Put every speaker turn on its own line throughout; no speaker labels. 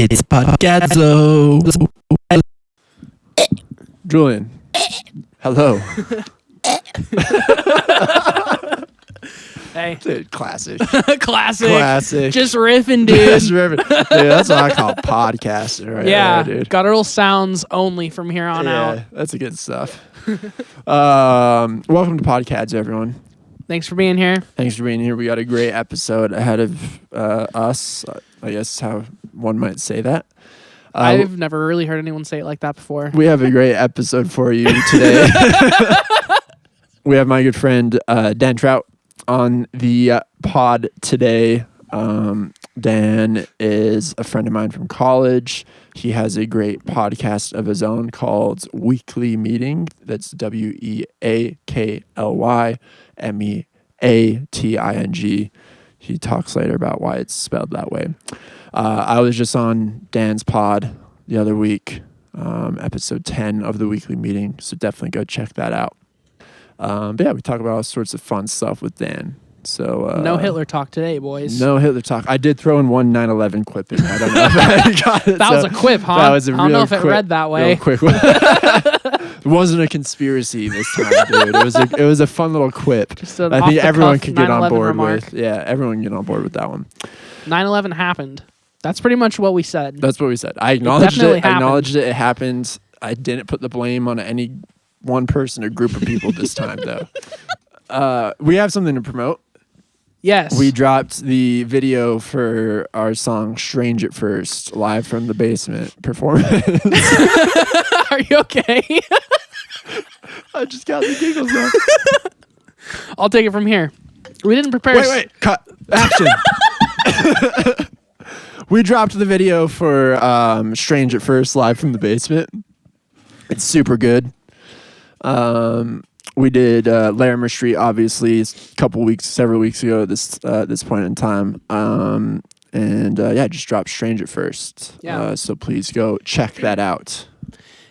It's podcadzo.
Julian. Hello.
Hey.
Dude, classic.
Classic. Just riffing, dude.
Just riffing. Dude, that's what I call podcasting right
yeah.
there, dude.
Guttural sounds only from here on out.
That's the good stuff. Welcome to podcadzo, everyone.
Thanks for being here.
Thanks for being here. We got a great episode ahead of us. I guess how one might say that.
I've never really heard anyone say it like that before.
We have a great episode for you today. We have my good friend Dan Troudt on the pod today. Dan is a friend of mine from college. He has a great podcast of his own called Weekly Meeting. That's WEAKLYMEATING. He talks later about why it's spelled that way. I was just on Dan's pod the other week, episode 10 of the Weekly Meeting, so definitely go check that out. But yeah, we talk about all sorts of fun stuff with Dan. So
no Hitler talk today, boys.
No Hitler talk. I did throw in one 9/11 quip in. I don't know if I got it.
That was a quip, huh?
That was a
I don't know if it read that way.
Quick one. It wasn't a conspiracy this time, dude. It was a fun little quip. I think everyone could get on board with. Yeah, everyone can get on board with that one.
9/11 happened. That's pretty much what we said.
That's what we said. I acknowledged it.
Happened.
I acknowledged it. It happened. I didn't put the blame on any one person or group of people this time, though. We have something to promote.
Yes.
We dropped the video for our song Strange at First, live from the basement performance.
Are you okay?
I just got the giggles up.
I'll take it from here. We didn't prepare.
Wait. Cut. Action. We dropped the video for Strange at First, live from the basement. It's super good. We did Larimer Street, obviously, several weeks ago at this point in time. Just dropped Strange at First.
Yeah.
So please go check that out.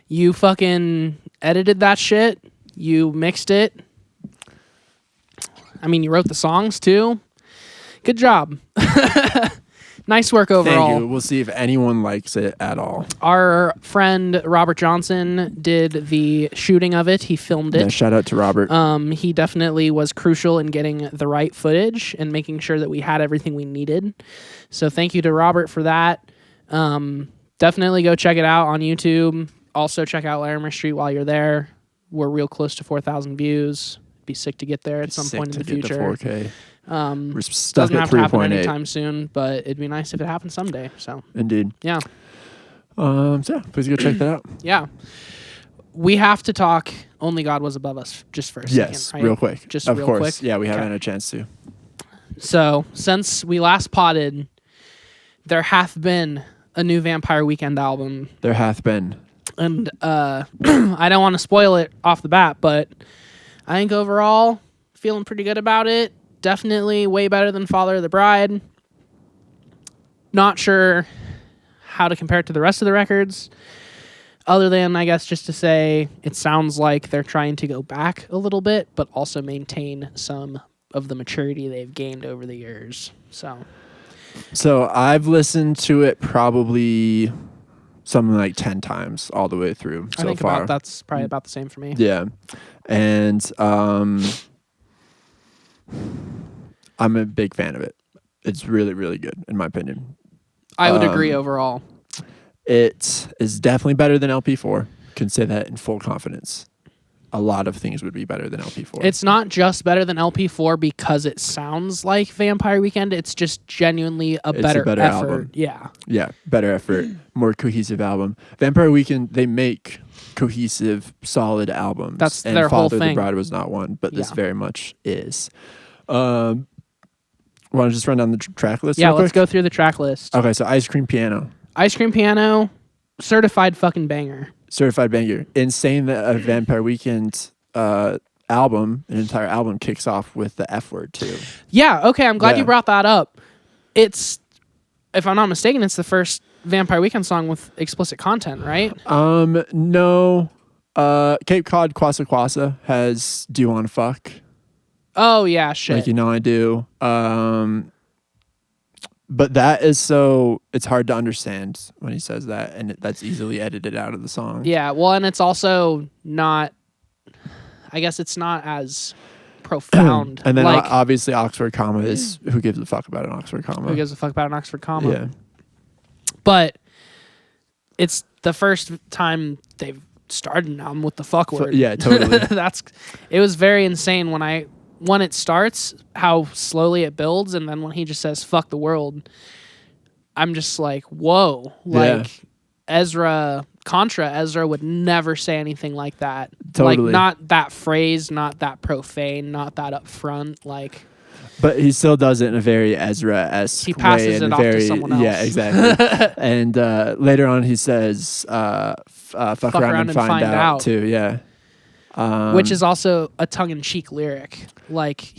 You fucking edited that shit. You mixed it. I mean, you wrote the songs too. Good job. Nice work overall.
Thank you. We'll see if anyone likes it at all.
Our friend Robert Johnson did the shooting of it. He filmed it.
Yeah, shout out to Robert.
He definitely was crucial in getting the right footage and making sure that we had everything we needed. So thank you to Robert for that. Definitely go check it out on YouTube. Also check out Larimer Street while you're there. We're real close to 4,000 views. Be sick to get there at some point in the future.
Get to 4K. We're stuck
doesn't
at
have to happen
3.8
anytime soon, but it'd be nice if it happened someday. So
indeed.
Yeah.
Please go check that out.
Yeah. We have to talk Only God Was Above Us just for a second.
Yes,
right?
real quick.
Just
of
real
course.
quick.
Yeah, we haven't had a chance to.
So since we last potted, there hath been a new Vampire Weekend album.
There hath been.
And I don't want to spoil it off the bat, but I think overall, feeling pretty good about it. Definitely way better than Father of the Bride. Not sure how to compare it to the rest of the records, other than, I guess, just to say it sounds like they're trying to go back a little bit, but also maintain some of the maturity they've gained over the years. So
I've listened to it probably something like 10 times all the way through so
I think
far.
that's probably about the same for me.
Yeah. And I'm a big fan of it. It's really, really good, in my opinion.
I would agree overall.
It is definitely better than LP4. Can say that in full confidence. A lot of things would be better than LP4.
It's not just better than LP4 because it sounds like Vampire Weekend. It's just genuinely a better effort.
Album.
Yeah.
Yeah, better effort, more cohesive album. Vampire Weekend, they make cohesive, solid albums.
That's
and
their whole
Father of the
thing.
Bride was not one, but this
Yeah.
very much is. Want to just run down the track list?
Yeah,
real
let's
quick?
go through the track list.
Okay, so Ice Cream Piano.
Ice Cream Piano, certified fucking banger.
Certified banger. Insane that a Vampire Weekend album, an entire album, kicks off with the F word too.
Yeah, okay, I'm glad
Yeah.
you brought that up. It's, if I'm not mistaken, it's the first Vampire Weekend song with explicit content, right?
No. Cape Cod Kwasa Kwasa has Do You Wanna Fuck?
Oh, yeah, shit.
Like You Know I Do. But that is so it's hard to understand when he says that, and that's easily edited out of the song.
Yeah, well, and it's also not. I guess it's not as profound.
And then
like,
obviously Oxford comma is who gives a fuck about an Oxford comma?
who gives a fuck about an Oxford comma?
Yeah.
But it's the first time they've started an album with the fuck word.
Yeah, totally.
It was very insane when it starts, how slowly it builds, and then when he just says "fuck the world," I'm just like, whoa! Like Contra Ezra would never say anything like that.
Totally.
Like, not that phrase, not that profane, not that upfront. Like,
but he still does it in a very Ezra-esque way.
He passes it off to someone else.
Yeah, exactly. And later on he says, fuck around and find out too. Yeah.
Which is also a tongue-in-cheek lyric. Like,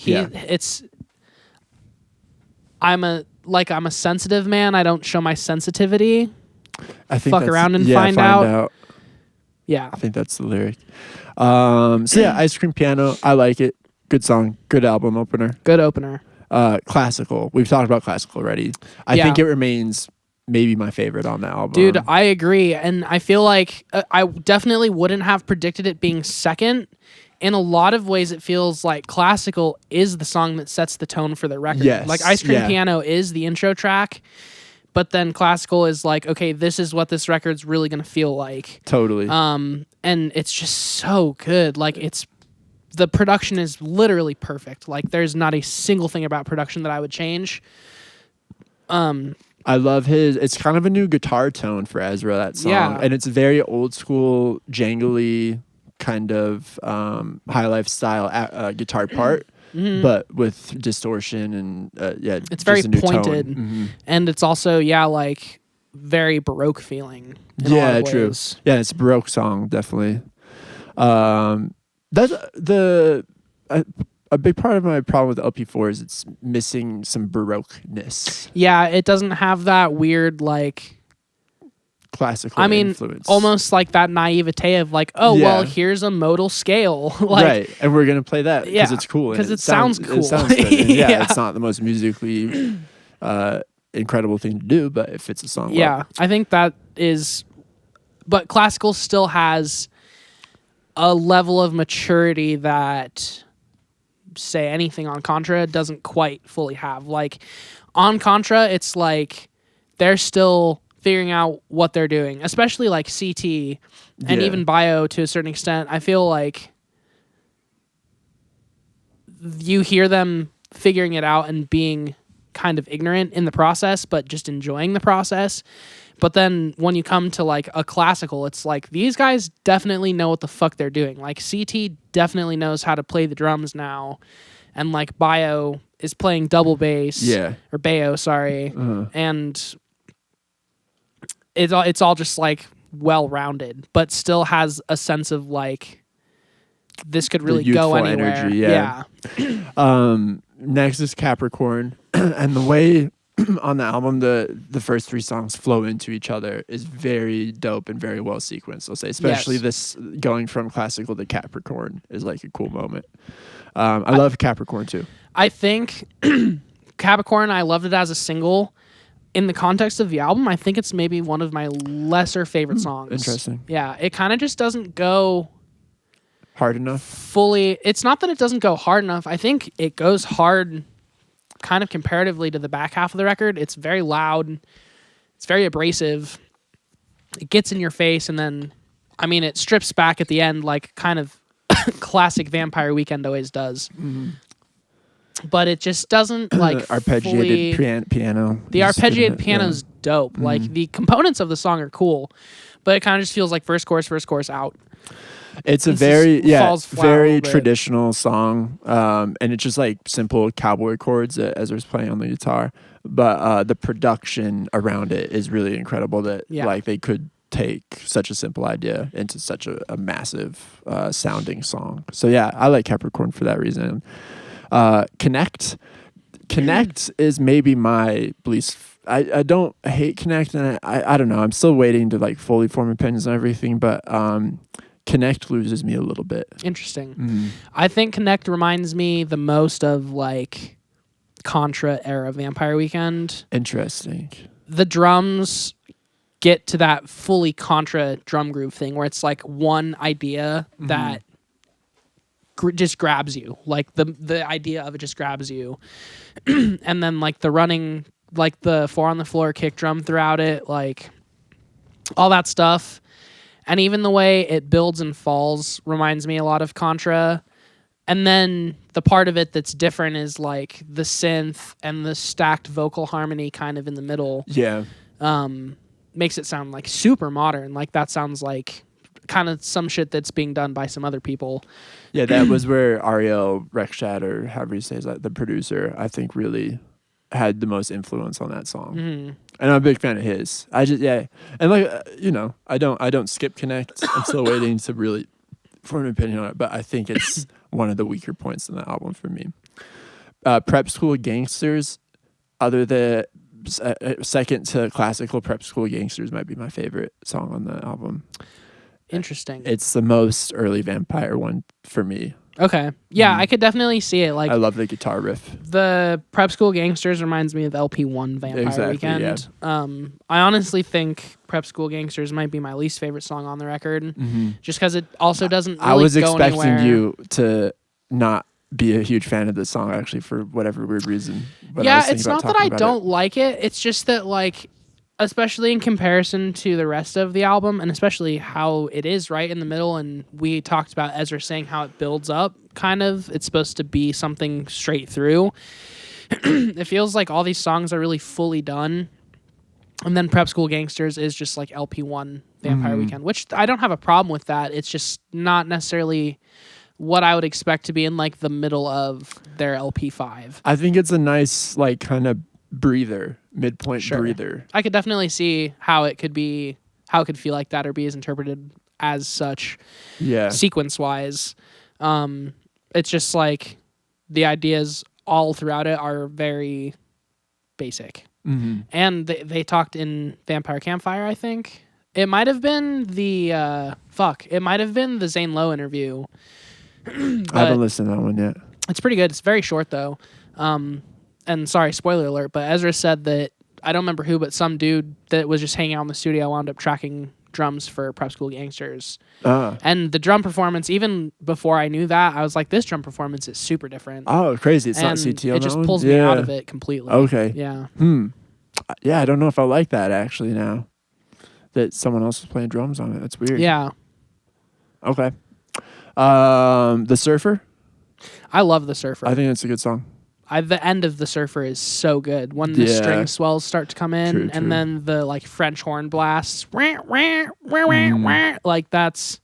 I'm a sensitive man. I don't show my sensitivity.
I think
Fuck around and find out. Yeah.
I think that's the lyric. So yeah, Ice Cream Piano. I like it. Good song. Good album opener.
Good opener.
Classical. We've talked about classical already. I think it remains maybe my favorite on the album.
Dude, I agree. And I feel like I definitely wouldn't have predicted it being second. In a lot of ways, it feels like classical is the song that sets the tone for the record.
Yes.
Like, Ice Cream Piano is the intro track, but then classical is like, okay, this is what this record's really going to feel like.
Totally.
And it's just so good. Like, the production is literally perfect. Like, there's not a single thing about production that I would change.
I love it's kind of a new guitar tone for Ezra, that song.
Yeah.
And it's very old school, jangly kind of high life style guitar part, but with distortion and
it's very pointed.
Mm-hmm.
And it's also, like very Baroque feeling. In a lot of
true.
ways.
Yeah, it's a Baroque song, definitely. That's a big part of my problem with LP4 is it's missing some Baroqueness.
Yeah, it doesn't have that weird, like,
classical influence.
Almost like that naivete of like, well, here's a modal scale. Like,
right, and we're going to play that because it's cool.
Because it sounds cool.
It sounds good. And it's not the most musically incredible thing to do, but it fits a song well.
I think that is... But classical still has a level of maturity that, say, anything on Contra doesn't quite fully have. Like, on Contra, it's like they're still figuring out what they're doing, especially like CT and even Bio to a certain extent. I feel like you hear them figuring it out and being kind of ignorant in the process, but just enjoying the process. But then when you come to like a classical, it's like these guys definitely know what the fuck they're doing. Like, CT definitely knows how to play the drums now, and like Bio is playing double bass, or Bayo, sorry, and it's all just like well-rounded, but still has a sense of like this could really go anywhere.
Energy, next is Capricorn, and the way on the album the first three songs flow into each other is very dope and very well sequenced, I'll say. Especially this going from classical to Capricorn is like a cool moment. I love Capricorn too.
I think Capricorn, I loved it as a single. In the context of the album, I think it's maybe one of my lesser favorite songs.
Interesting.
Yeah, it kind of just doesn't go
hard enough.
Fully. It's not that it doesn't go hard enough. I think it goes hard kind of comparatively to the back half of the record. It's very loud. It's very abrasive. It gets in your face, and then, I mean, it strips back at the end like kind of classic Vampire Weekend always does. Mm-hmm. But it just doesn't like
arpeggiated piano.
The arpeggiated piano's dope. Mm-hmm. Like, the components of the song are cool, but it kind of just feels like first chorus out.
It's a very traditional song, and it's just like simple cowboy chords that Ezra's playing on the guitar. But the production around it is really incredible. That like they could take such a simple idea into such a massive sounding song. So yeah, I like Capricorn for that reason. Connect is maybe my least. I don't hate Connect, and I don't know. I'm still waiting to like fully form opinions on everything, but Connect loses me a little bit.
Interesting. I think Connect reminds me the most of like Contra era Vampire Weekend.
Interesting.
The drums get to that fully Contra drum groove thing where it's like one idea that just grabs you. Like the idea of it just grabs you. And then like the running, like the 4 on the floor kick drum throughout it, like all that stuff. And even the way it builds and falls reminds me a lot of Contra. And then the part of it that's different is like the synth and the stacked vocal harmony kind of in the middle.
Yeah.
Makes it sound like super modern. Like that sounds like kind of some shit that's being done by some other people.
Yeah, that was where Ariel Rechtshaw, or however you say it, like the producer, I think really had the most influence on that song. And I'm a big fan of his. And like, I don't skip Connect. I'm still waiting to really form an opinion on it, but I think it's one of the weaker points in the album for me. Prep School Gangsters, other than second to classical Prep School Gangsters, might be my favorite song on the album.
Interesting.
It's the most early Vampire one for me.
Okay. Yeah, I could definitely see it. Like
I love the guitar riff.
The Prep School Gangsters reminds me of LP1 Vampire Weekend.
Yeah.
I honestly think Prep School Gangsters might be my least favorite song on the record, just because it also doesn't really
I was
go
expecting
anywhere.
you to not be a huge fan of this song, actually, for whatever weird reason. But
Yeah, it's not that I don't like it. It's just that, like, especially in comparison to the rest of the album, and especially how it is right in the middle, and we talked about Ezra saying how it builds up, kind of. It's supposed to be something straight through. It feels like all these songs are really fully done, and then Prep School Gangsters is just like LP1 Vampire Weekend, which I don't have a problem with that. It's just not necessarily what I would expect to be in like the middle of their LP5.
I think it's a nice, like, kind of breather, midpoint breather.
I could definitely see how it could feel like that or be as interpreted as such.
Yeah.
Sequence wise. It's just like the ideas all throughout it are very basic. And they talked in Vampire Campfire, I think. It might have been the Zane Lowe interview.
I haven't listened to that one yet.
It's pretty good. It's very short though. And sorry, spoiler alert, but Ezra said that, I don't remember who, but some dude that was just hanging out in the studio wound up tracking drums for Prep School Gangsters. And the drum performance, even before I knew that, I was like, this drum performance is super different.
Oh, crazy. It's
and
not CT on
it just
that one?
pulls me out of it completely.
Okay.
Yeah.
Yeah, I don't know if I like that, actually, now that someone else is playing drums on it. That's weird.
Yeah.
Okay. The Surfer?
I love The Surfer.
I think it's a good song.
The end of The Surfer is so good. When the string swells start to come in,
True.
and then the like French horn blasts, like that's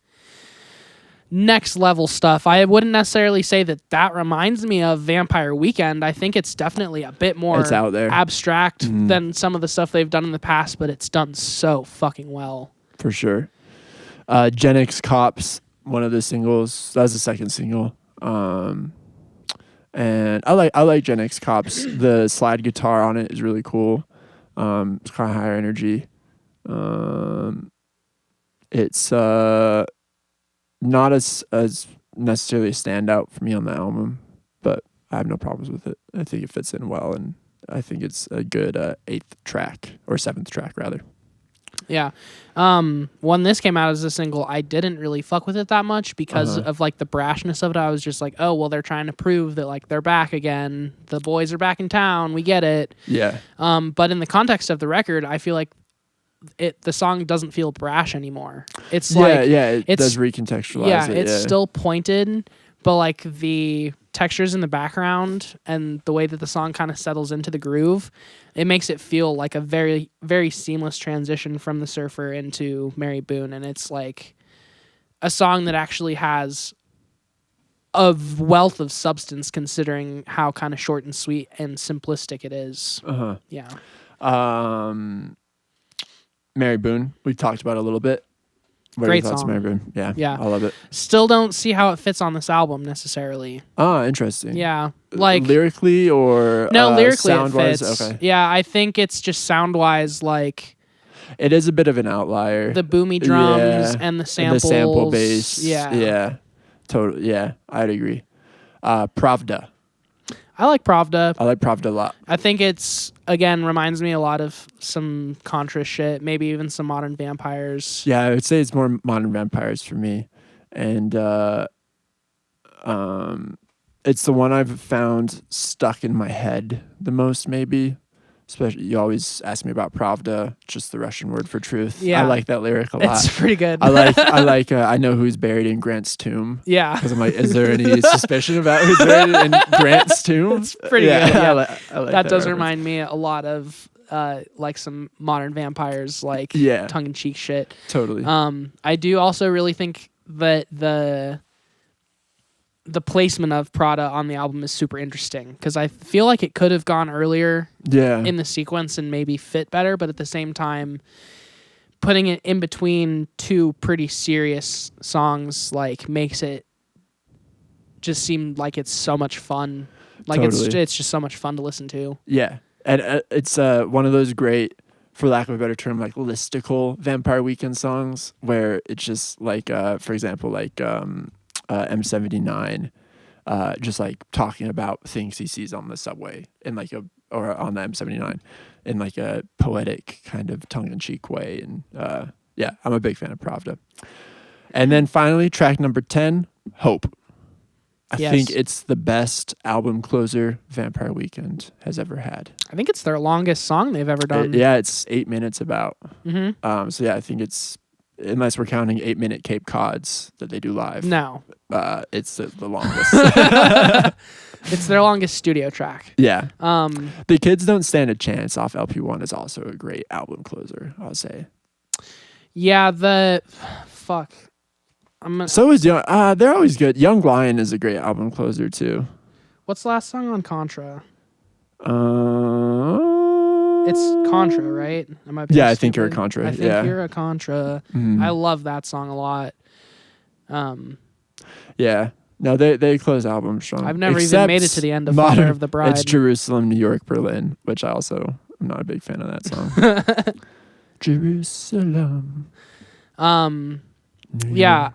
next level stuff. I wouldn't necessarily say that reminds me of Vampire Weekend. I think it's definitely a bit more
It's out there.
abstract than some of the stuff they've done in the past, but it's done so fucking well.
For sure. Gen X Cops, one of the singles. That was the second single. And I like Gen X Cops. The slide guitar on it is really cool. It's kind of higher energy. It's not as necessarily a standout for me on the album, but I have no problems with it. I think it fits in well, and I think it's a good 8th track, or 7th track rather.
Yeah. When this came out as a single, I didn't really fuck with it that much because of like the brashness of it. I was just like, oh, well, they're trying to prove that like they're back again. The boys are back in town. We get it.
Yeah.
But in the context of the record, I feel like the song doesn't feel brash anymore. It's
it does recontextualize
yeah,
it.
it's still pointed, but like the textures in the background and the way that the song kind of settles into the groove, it makes it feel like a very, very seamless transition from The Surfer into Mary Boone. And it's like a song that actually has a wealth of substance considering how kind of short and sweet and simplistic it is. Yeah.
Mary Boone, we talked about it a little bit. What
Great
are your thoughts
song.
on Mary Boone? Yeah, I love it.
Still don't see how it fits on this album necessarily.
Ah, interesting.
Yeah, like
lyrically or
no, lyrically
sound-wise?
it fits.
Okay.
Yeah, I think it's just sound-wise, like
it is a bit of an outlier.
the boomy drums and the samples,
and the sample bass.
Yeah,
Totally. Yeah, I'd agree. Pravda.
I like Pravda.
I like Pravda a lot.
I think it's, again, reminds me a lot of some Contra shit, maybe even some Modern Vampires.
Yeah, I would say it's more Modern Vampires for me. And it's the one I've found stuck in my head the most, maybe. Especially, you always ask me about Pravda, just the Russian word for truth.
Yeah.
I like that lyric a lot.
It's pretty good.
I know who's buried in Grant's tomb.
Yeah.
Because I'm like, is there any suspicion about who's buried in Grant's tomb?
It's pretty good. Yeah.
I like
that does
reference.
remind me a lot of like some Modern Vampires, like tongue-in-cheek shit.
Totally.
I do also really think that the placement of Prada on the album is super interesting because I feel like it could have gone earlier in the sequence and maybe fit better, but at the same time, putting it in between two pretty serious songs like makes it just seem like it's so much fun. Like it's just so much fun to listen to. Yeah.
And it's one of those great, for lack of a better term, like listicle Vampire Weekend songs where it's just like, for example, like M79, just like talking about things he sees on the subway in like or on the M79 in like a poetic kind of tongue-in-cheek way. And I'm a big fan of Pravda. And then finally, track number 10, Hope. I think it's the best album closer Vampire Weekend has ever had.
I think it's their longest song they've ever done.
It's 8 minutes about.
Mm-hmm.
So I think it's, unless we're counting 8-minute Cape Cods that they do live.
No.
It's the longest.
It's their longest studio track.
Yeah. The Kids Don't Stand a Chance off LP1 is also a great album closer, I'll say.
Yeah, fuck.
So is Young. They're always good. Young Lion is a great album closer too.
What's the last song on Contra?
It's
Contra, right?
I think you're a Contra.
I think you're a Contra. I love that song a lot.
Yeah. No, they close albums strong.
I've never even made it to the end of Father of the Bride.
It's Jerusalem, New York, Berlin, which I also am not a big fan of that song. Jerusalem.
Yeah,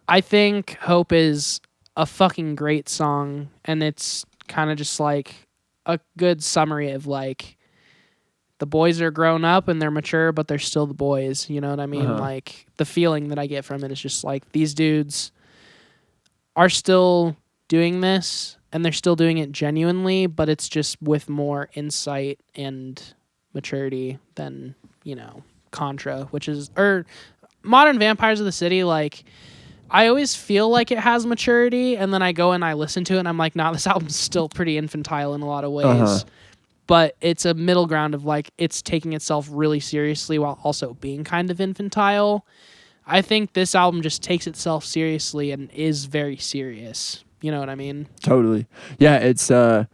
I think Hope is a fucking great song, and it's kind of just like a good summary of like the boys are grown up and they're mature, but they're still the boys. You know what I mean? Like the feeling that I get from it is just like these dudes are still doing this and they're still doing it genuinely, but it's just with more insight and maturity than, Contra, or Modern Vampires of the City. Like, I always feel like it has maturity, and then I go and I listen to it and I'm like, nah, this album's still pretty infantile in a lot of ways. But it's a middle ground of like, it's taking itself really seriously while also being kind of infantile. I think this album just takes itself seriously and is very serious. You know what I mean? Totally.
Yeah, it's a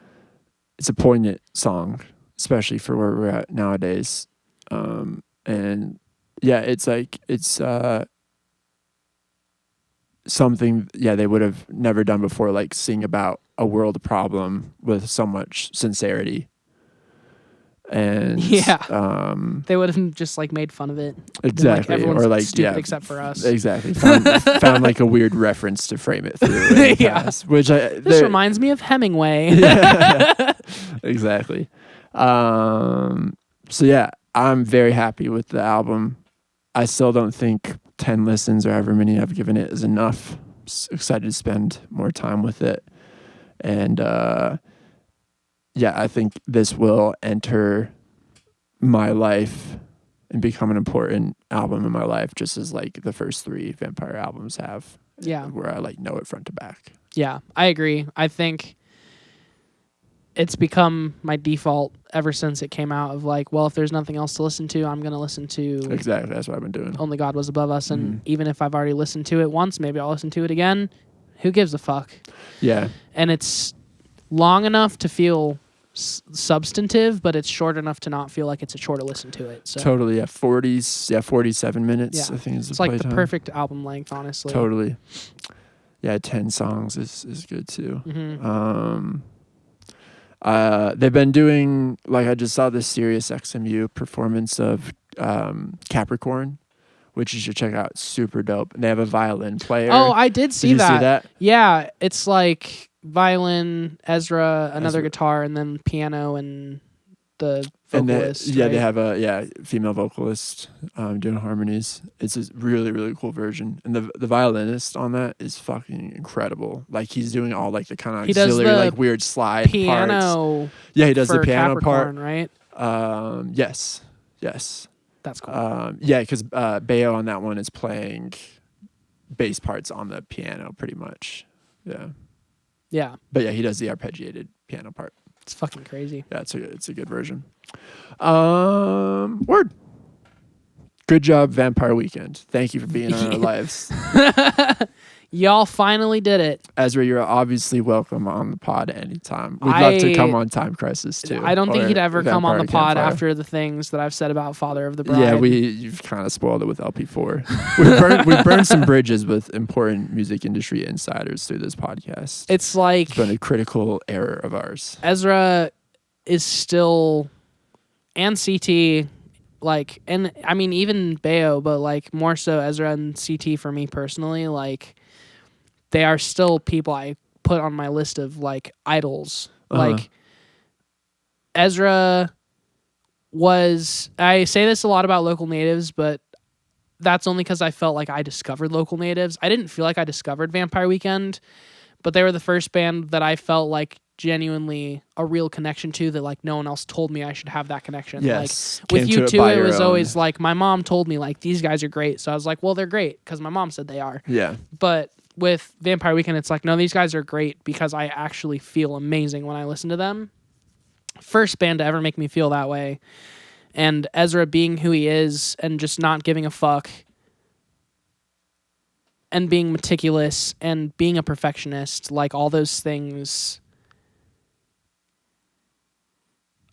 poignant song, especially for where we're at nowadays. And yeah, it's like something they would have never done before, like sing about a world problem with so much sincerity. And
they would have just like made fun of it.
Exactly.
Like, everyone's
or like
stupid except for us.
Exactly. Found like a weird reference to frame it through. Past, which
this reminds me of Hemingway.
Exactly. So yeah, I'm very happy with the album. I still don't think 10 listens or however many I've given it is enough. Excited to spend more time with it. And I think this will enter my life and become an important album in my life, just as like the first 3 Vampire albums have.
Yeah.
Where I like know it front to back.
Yeah, I agree. I think it's become my default ever since it came out of like, well, if there's nothing else to listen to, I'm going to listen to...
Exactly, that's what I've been doing.
Only God Was Above Us. And even if I've already listened to it once, maybe I'll listen to it again. Who gives a fuck?
Yeah.
And it's long enough to feel substantive, but it's short enough to not feel like it's a chore to listen to it. So.
Totally, yeah. 47 minutes, I think is the
It's like the
time.
perfect album length, honestly.
Totally. Yeah, 10 songs is good too. They've been doing, like, I just saw this Sirius XMU performance of Capricorn, which you should check out. It's super dope. And they have a violin player.
Oh, I did see
Did you
that.
see that?
Yeah, it's like violin, Ezra, another guitar, and then piano and the vocalist.
And they have a female vocalist doing harmonies. It's a really, really cool version. And the violinist on that is fucking incredible. Like he's doing all like the kind of auxiliary, like weird slide
piano
parts. Yeah, he does the piano
Capricorn,
part.
Right?
Yes.
That's cool.
Because Bayo on that one is playing bass parts on the piano pretty much. Yeah.
Yeah.
But yeah, he does the arpeggiated piano part.
It's fucking crazy.
Yeah, it's a good version. Word. Good job, Vampire Weekend. Thank you for being on our lives.
Y'all finally did it.
Ezra, you're obviously welcome on the pod anytime. We'd love to come on Time Crisis too.
I don't think he'd ever come on the pod
Campfire.
after the things that I've said about Father of the Bride.
Yeah, you've kind of spoiled it with LP4. we burned some bridges with important music industry insiders through this podcast.
It's like
It's been a critical error of ours.
Ezra is still, and CT, like, and I mean even Bayo, but like more so Ezra and CT for me personally, like they are still people I put on my list of like idols. Like Ezra I say this a lot about Local Natives, but that's only because I felt like I discovered Local Natives. I didn't feel like I discovered Vampire Weekend, but they were the first band that I felt like genuinely a real connection to, that like no one else told me I should have that connection.
Yes.
Like with you two, it was always like my mom told me like these guys are great. So I was like, well, they're great because my mom said they are.
Yeah.
But with Vampire Weekend, it's like, no, these guys are great because I actually feel amazing when I listen to them. First band to ever make me feel that way. And Ezra being who he is and just not giving a fuck and being meticulous and being a perfectionist, like all those things,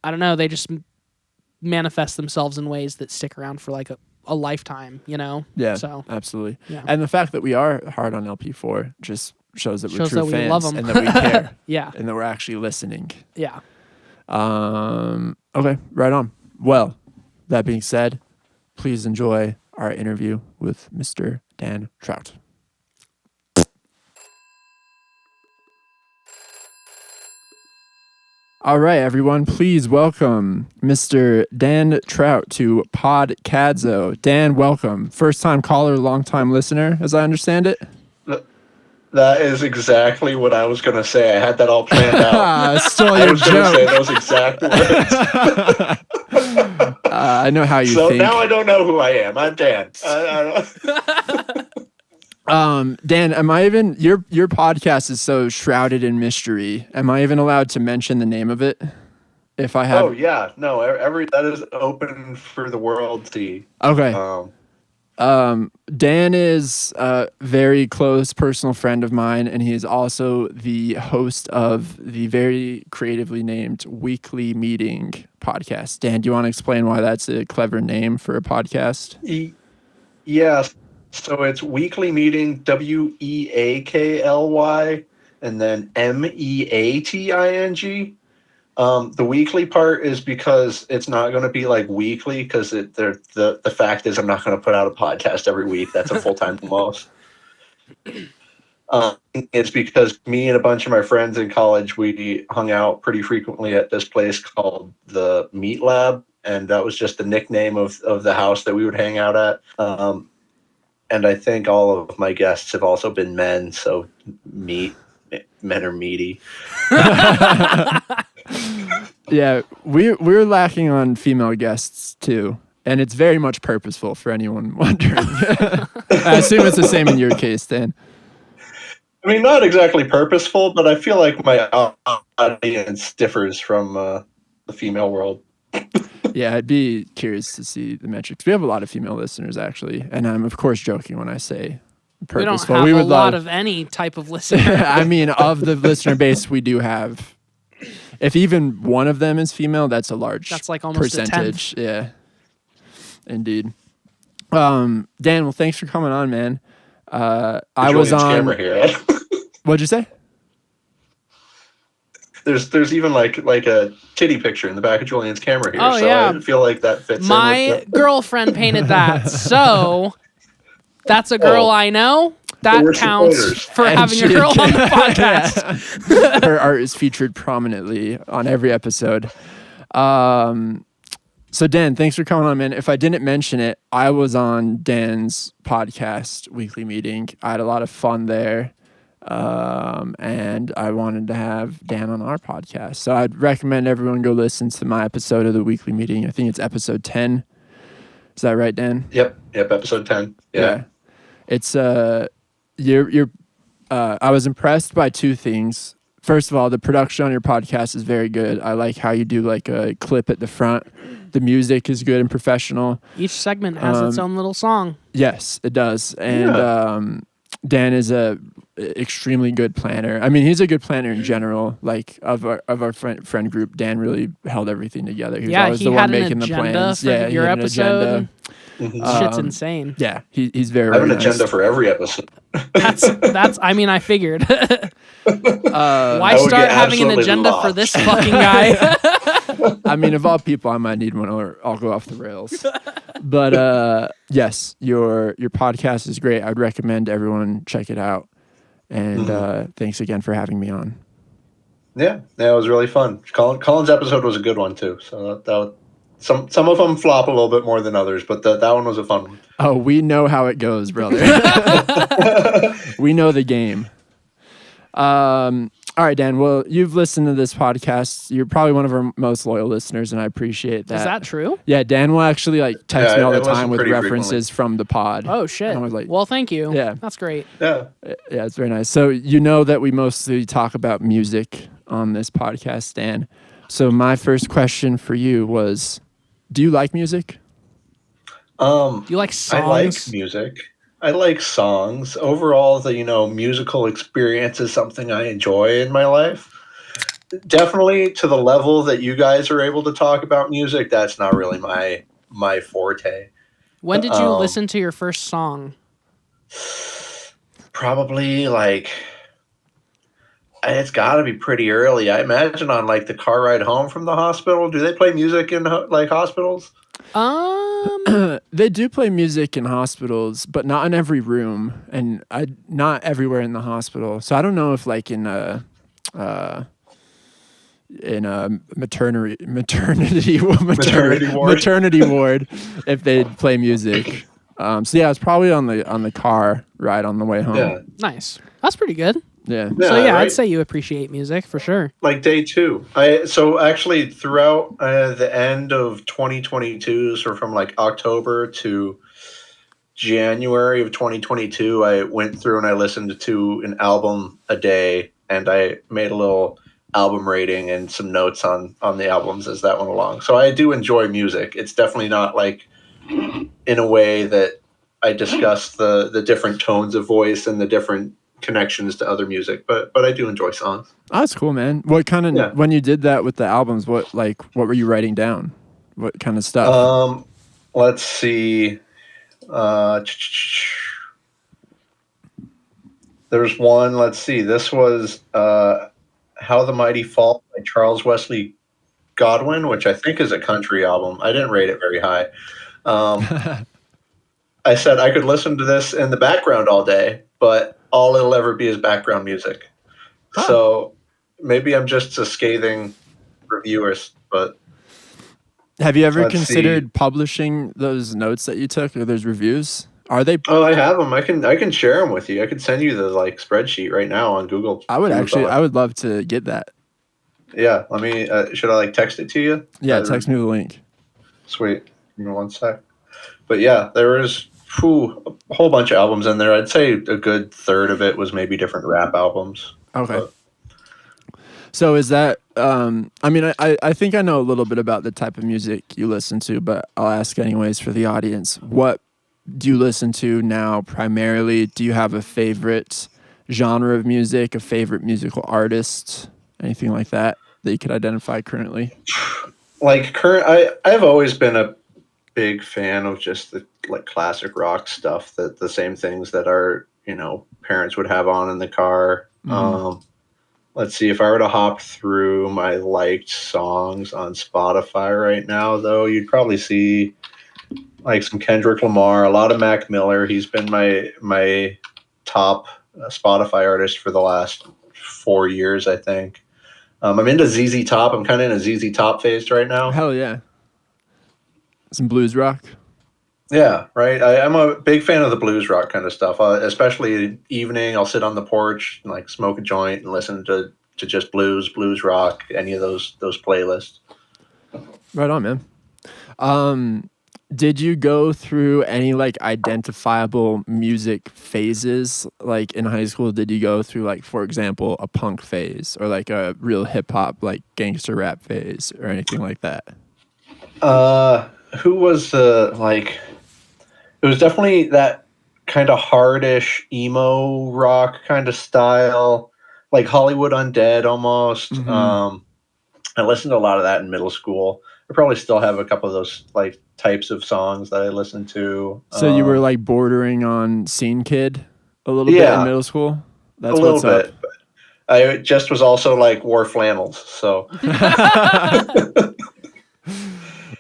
I don't know, they just manifest themselves in ways that stick around for like a lifetime, you know?
Yeah,
so
absolutely.
Yeah.
And the fact that we are hard on LP4 just shows that we're true
that
fans
we love 'em.
and that we care.
Yeah.
And that we're actually listening.
Yeah.
Okay, right on. Well, that being said, please enjoy our interview with Mr. Dan Troudt. All right, everyone, please welcome Mr. Dan Troudt to podcadzo. Dan, welcome. First time caller, long time listener, as I understand it.
That is exactly what I was going to say. I had that all planned out.
Stole
I
your
was going to
joke.
say those exact words.
I know how you
so
think.
now I don't know who I am. I'm Dan.
Dan, am I even your podcast is so shrouded in mystery? Am I even allowed to mention the name of it? If I have.
Oh yeah, no. That is open for the world to see.
Okay. Dan is a very close personal friend of mine, and he is also the host of the very creatively named Weekly Meeting podcast. Dan, do you want to explain why that's a clever name for a podcast?
Yeah, so it's Weekly Meeting, WEAKLY, and then MEATING. The weekly part is because it's not going to be like weekly, because the fact is I'm not going to put out a podcast every week. That's a full-time loss. It's because me and a bunch of my friends in college, we hung out pretty frequently at this place called the Meat Lab, and that was just the nickname of the house that we would hang out at. And I think all of my guests have also been men, so men are meaty.
Yeah, we're lacking on female guests too, and it's very much purposeful for anyone wondering. I assume it's the same in your case, Dan.
I mean, not exactly purposeful, but I feel like my audience differs from the female world.
Yeah, I'd be curious to see the metrics. We have a lot of female listeners, actually, and I'm of course joking when I say purposeful.
We don't have a lot of any type of listener.
I mean, of the listener base, we do have. If even one of them is female, that's a large.
That's like almost
percentage. Yeah, indeed. Dan, well, thanks for coming on, man. I was on.
Camera here.
What'd you say?
There's even like a titty picture in the back of Julian's camera here.
Oh,
so
yeah.
I feel like that fits.
My girlfriend painted that, so that's a girl I know. that
were
counts
spoilers.
for
And
having a
she-
girl on the podcast.
Yeah. Her art is featured prominently on every episode. So Dan, thanks for coming on, man. If I didn't mention it, I was on Dan's podcast weekly meeting. I had a lot of fun there. And I wanted to have Dan on our podcast. So I'd recommend everyone go listen to my episode of the weekly meeting. I think it's episode 10. Is that right, Dan?
Yep, episode 10. Yeah.
It's I was impressed by two things. First of all, the production on your podcast is very good. I like how you do like a clip at the front. The music is good and professional.
Each segment has its own little song.
Yes, it does. And Dan is a extremely good planner. I mean, he's a good planner in general. Like of our friend group, Dan really held everything together. He was always
he
the
had
one
an
making the
agenda
plans.
for
Yeah, he
your
had an
episode.
agenda.
Shit's insane.
Yeah, he's very
I have an
organized.
agenda for every episode.
That's. I mean, I figured. Why
I would
start
get
having an
absolutely
agenda for
lost.
this fucking guy?
I mean, of all people, I might need one, or I'll go off the rails. But yes, your podcast is great. I'd recommend everyone check it out. And thanks again for having me on.
Yeah, it was really fun. Colin's episode was a good one too. So that some of them flop a little bit more than others, but that one was a fun one.
Oh, we know how it goes, brother. We know the game. All right, Dan. Well, you've listened to this podcast. You're probably one of our most loyal listeners, and I appreciate that.
Is that true?
Yeah, Dan will actually like text me all
I
the time
listen
with
pretty
references from the pod.
Oh shit.
And I was like,
Well, thank you.
Yeah.
That's great.
Yeah.
Yeah, it's very nice. So you know that we mostly talk about music on this podcast, Dan. So my first question for you was, do you like music?
Do you like songs?
I like music. I like songs. Overall, the musical experience is something I enjoy in my life. Definitely to the level that you guys are able to talk about music, that's not really my forte.
When did you listen to your first song?
Probably like it's got to be pretty early. I imagine on like the car ride home from the hospital. Do they play music in like hospitals?
They do play music in hospitals, but not in every room, and not everywhere in the hospital. So I don't know if like in a maternity ward if they'd play music. So yeah, it's probably on the car ride on the way home.
Yeah.
Nice. That's pretty good.
Yeah.
So yeah,
right?
I'd say you appreciate music for sure.
Like day two. So actually throughout the end of 2022, so from like October to January of 2022, I went through and I listened to an album a day, and I made a little album rating and some notes on the albums as that went along. So I do enjoy music. It's definitely not like in a way that I discuss the different tones of voice and the different connections to other music, but I do enjoy songs.
Oh, that's cool, man. What kind of when you did that with the albums? What were you writing down? What kind of stuff?
Let's see. There's one. Let's see. This was "How the Mighty Fall" by Charles Wesley Godwin, which I think is a country album. I didn't rate it very high. I said I could listen to this in the background all day, but all it'll ever be is background music.
Huh.
So maybe I'm just a scathing reviewer, but
Have you ever
let's
considered publishing those notes that you took or those reviews? Are they?
oh, I have them. I can share them with you. I can send you the like spreadsheet right now on Google.
I would
Google Doc.
I would love to get that.
Yeah, let me. Should I like text it to you?
Yeah, text me the link.
Sweet. Give me one sec. But yeah, there is a whole bunch of albums in there. I'd say a good third of it was maybe different rap albums.
Okay. So is that? I mean, I think I know a little bit about the type of music you listen to, but I'll ask anyways for the audience. What do you listen to now primarily? Do you have a favorite genre of music, a favorite musical artist, anything like that you could identify currently?
Like I've always been a big fan of just the like classic rock stuff, that the same things that our parents would have on in the car.
Mm-hmm.
Let's see, if I were to hop through my liked songs on Spotify right now, though, you'd probably see like some Kendrick Lamar, a lot of Mac Miller. He's been my top Spotify artist for the last 4 years, I think. I'm into ZZ Top. I'm kind of in a ZZ Top phase right now.
Hell yeah. Some blues rock.
Yeah, right. I'm a big fan of the blues rock kind of stuff, especially evening. I'll sit on the porch and like smoke a joint and listen to just blues rock, any of those playlists.
Right on, man. Did you go through any like identifiable music phases? Like in high school, did you go through like, for example, a punk phase or like a real hip hop, like gangster rap phase or anything like that?
Who was like? It was definitely that kind of hardish emo rock kind of style, like Hollywood Undead almost.
Mm-hmm.
I listened to a lot of that in middle school. I probably still have a couple of those like types of songs that I listened to.
So you were like bordering on Scene Kid a little bit in
Yeah,
middle school?
a
That's
little
what's up.
bit. I just was also like wore flannels, so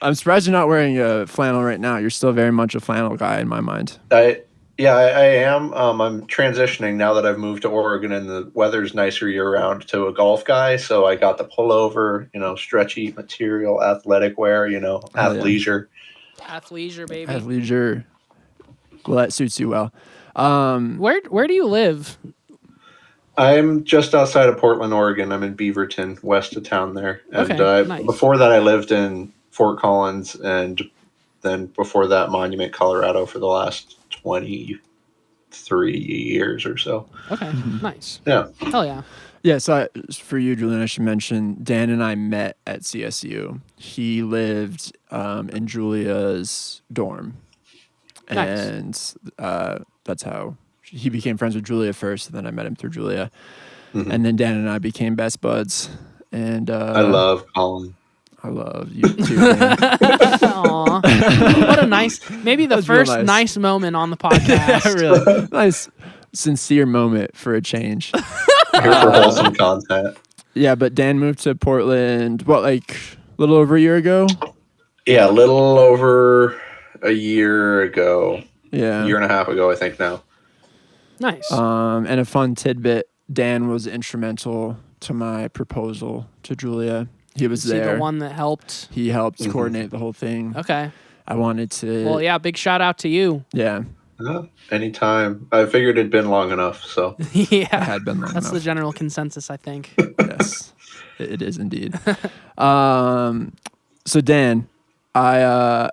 I'm surprised you're not wearing a flannel right now. You're still very much a flannel guy in my mind.
I am. I'm transitioning now that I've moved to Oregon and the weather's nicer year round to a golf guy. So I got the pullover, stretchy material, athletic wear,
Hell yeah.
athleisure.
Athleisure, baby.
Athleisure. Well, that suits you well.
Where do you live?
I'm just outside of Portland, Oregon. I'm in Beaverton, west of town there. And
Okay, nice.
before that, I lived in Fort Collins, and then before that, Monument, Colorado, for the last 23 years or so.
Okay, nice.
Yeah.
Hell yeah.
Yeah, so for you, Julian, I should mention Dan and I met at CSU. He lived in Julia's dorm.
Nice.
And that's how he became friends with Julia first, and then I met him through Julia.
Mm-hmm.
And then Dan and I became best buds. And
I love Colin.
I love you too, man.
Aw. What a nice, maybe the
That's real
first nice moment on the podcast.
Yeah, really. Nice, sincere moment for a change.
Here for wholesome content.
Yeah, but Dan moved to Portland, like a little over a year ago?
Yeah, a little over a year ago.
Yeah.
A year and a half ago, I think now.
Nice.
And a fun tidbit, Dan was instrumental to my proposal to Julia. He was
Is he
there.
the one that helped?
He helped coordinate the whole thing.
Okay.
I wanted to...
Well, yeah, big shout out to you.
Yeah.
Anytime. I figured it'd been long enough, so.
It
Yeah.
had been long
That's
enough.
the general consensus, I think.
Yes, it is indeed. So Dan, I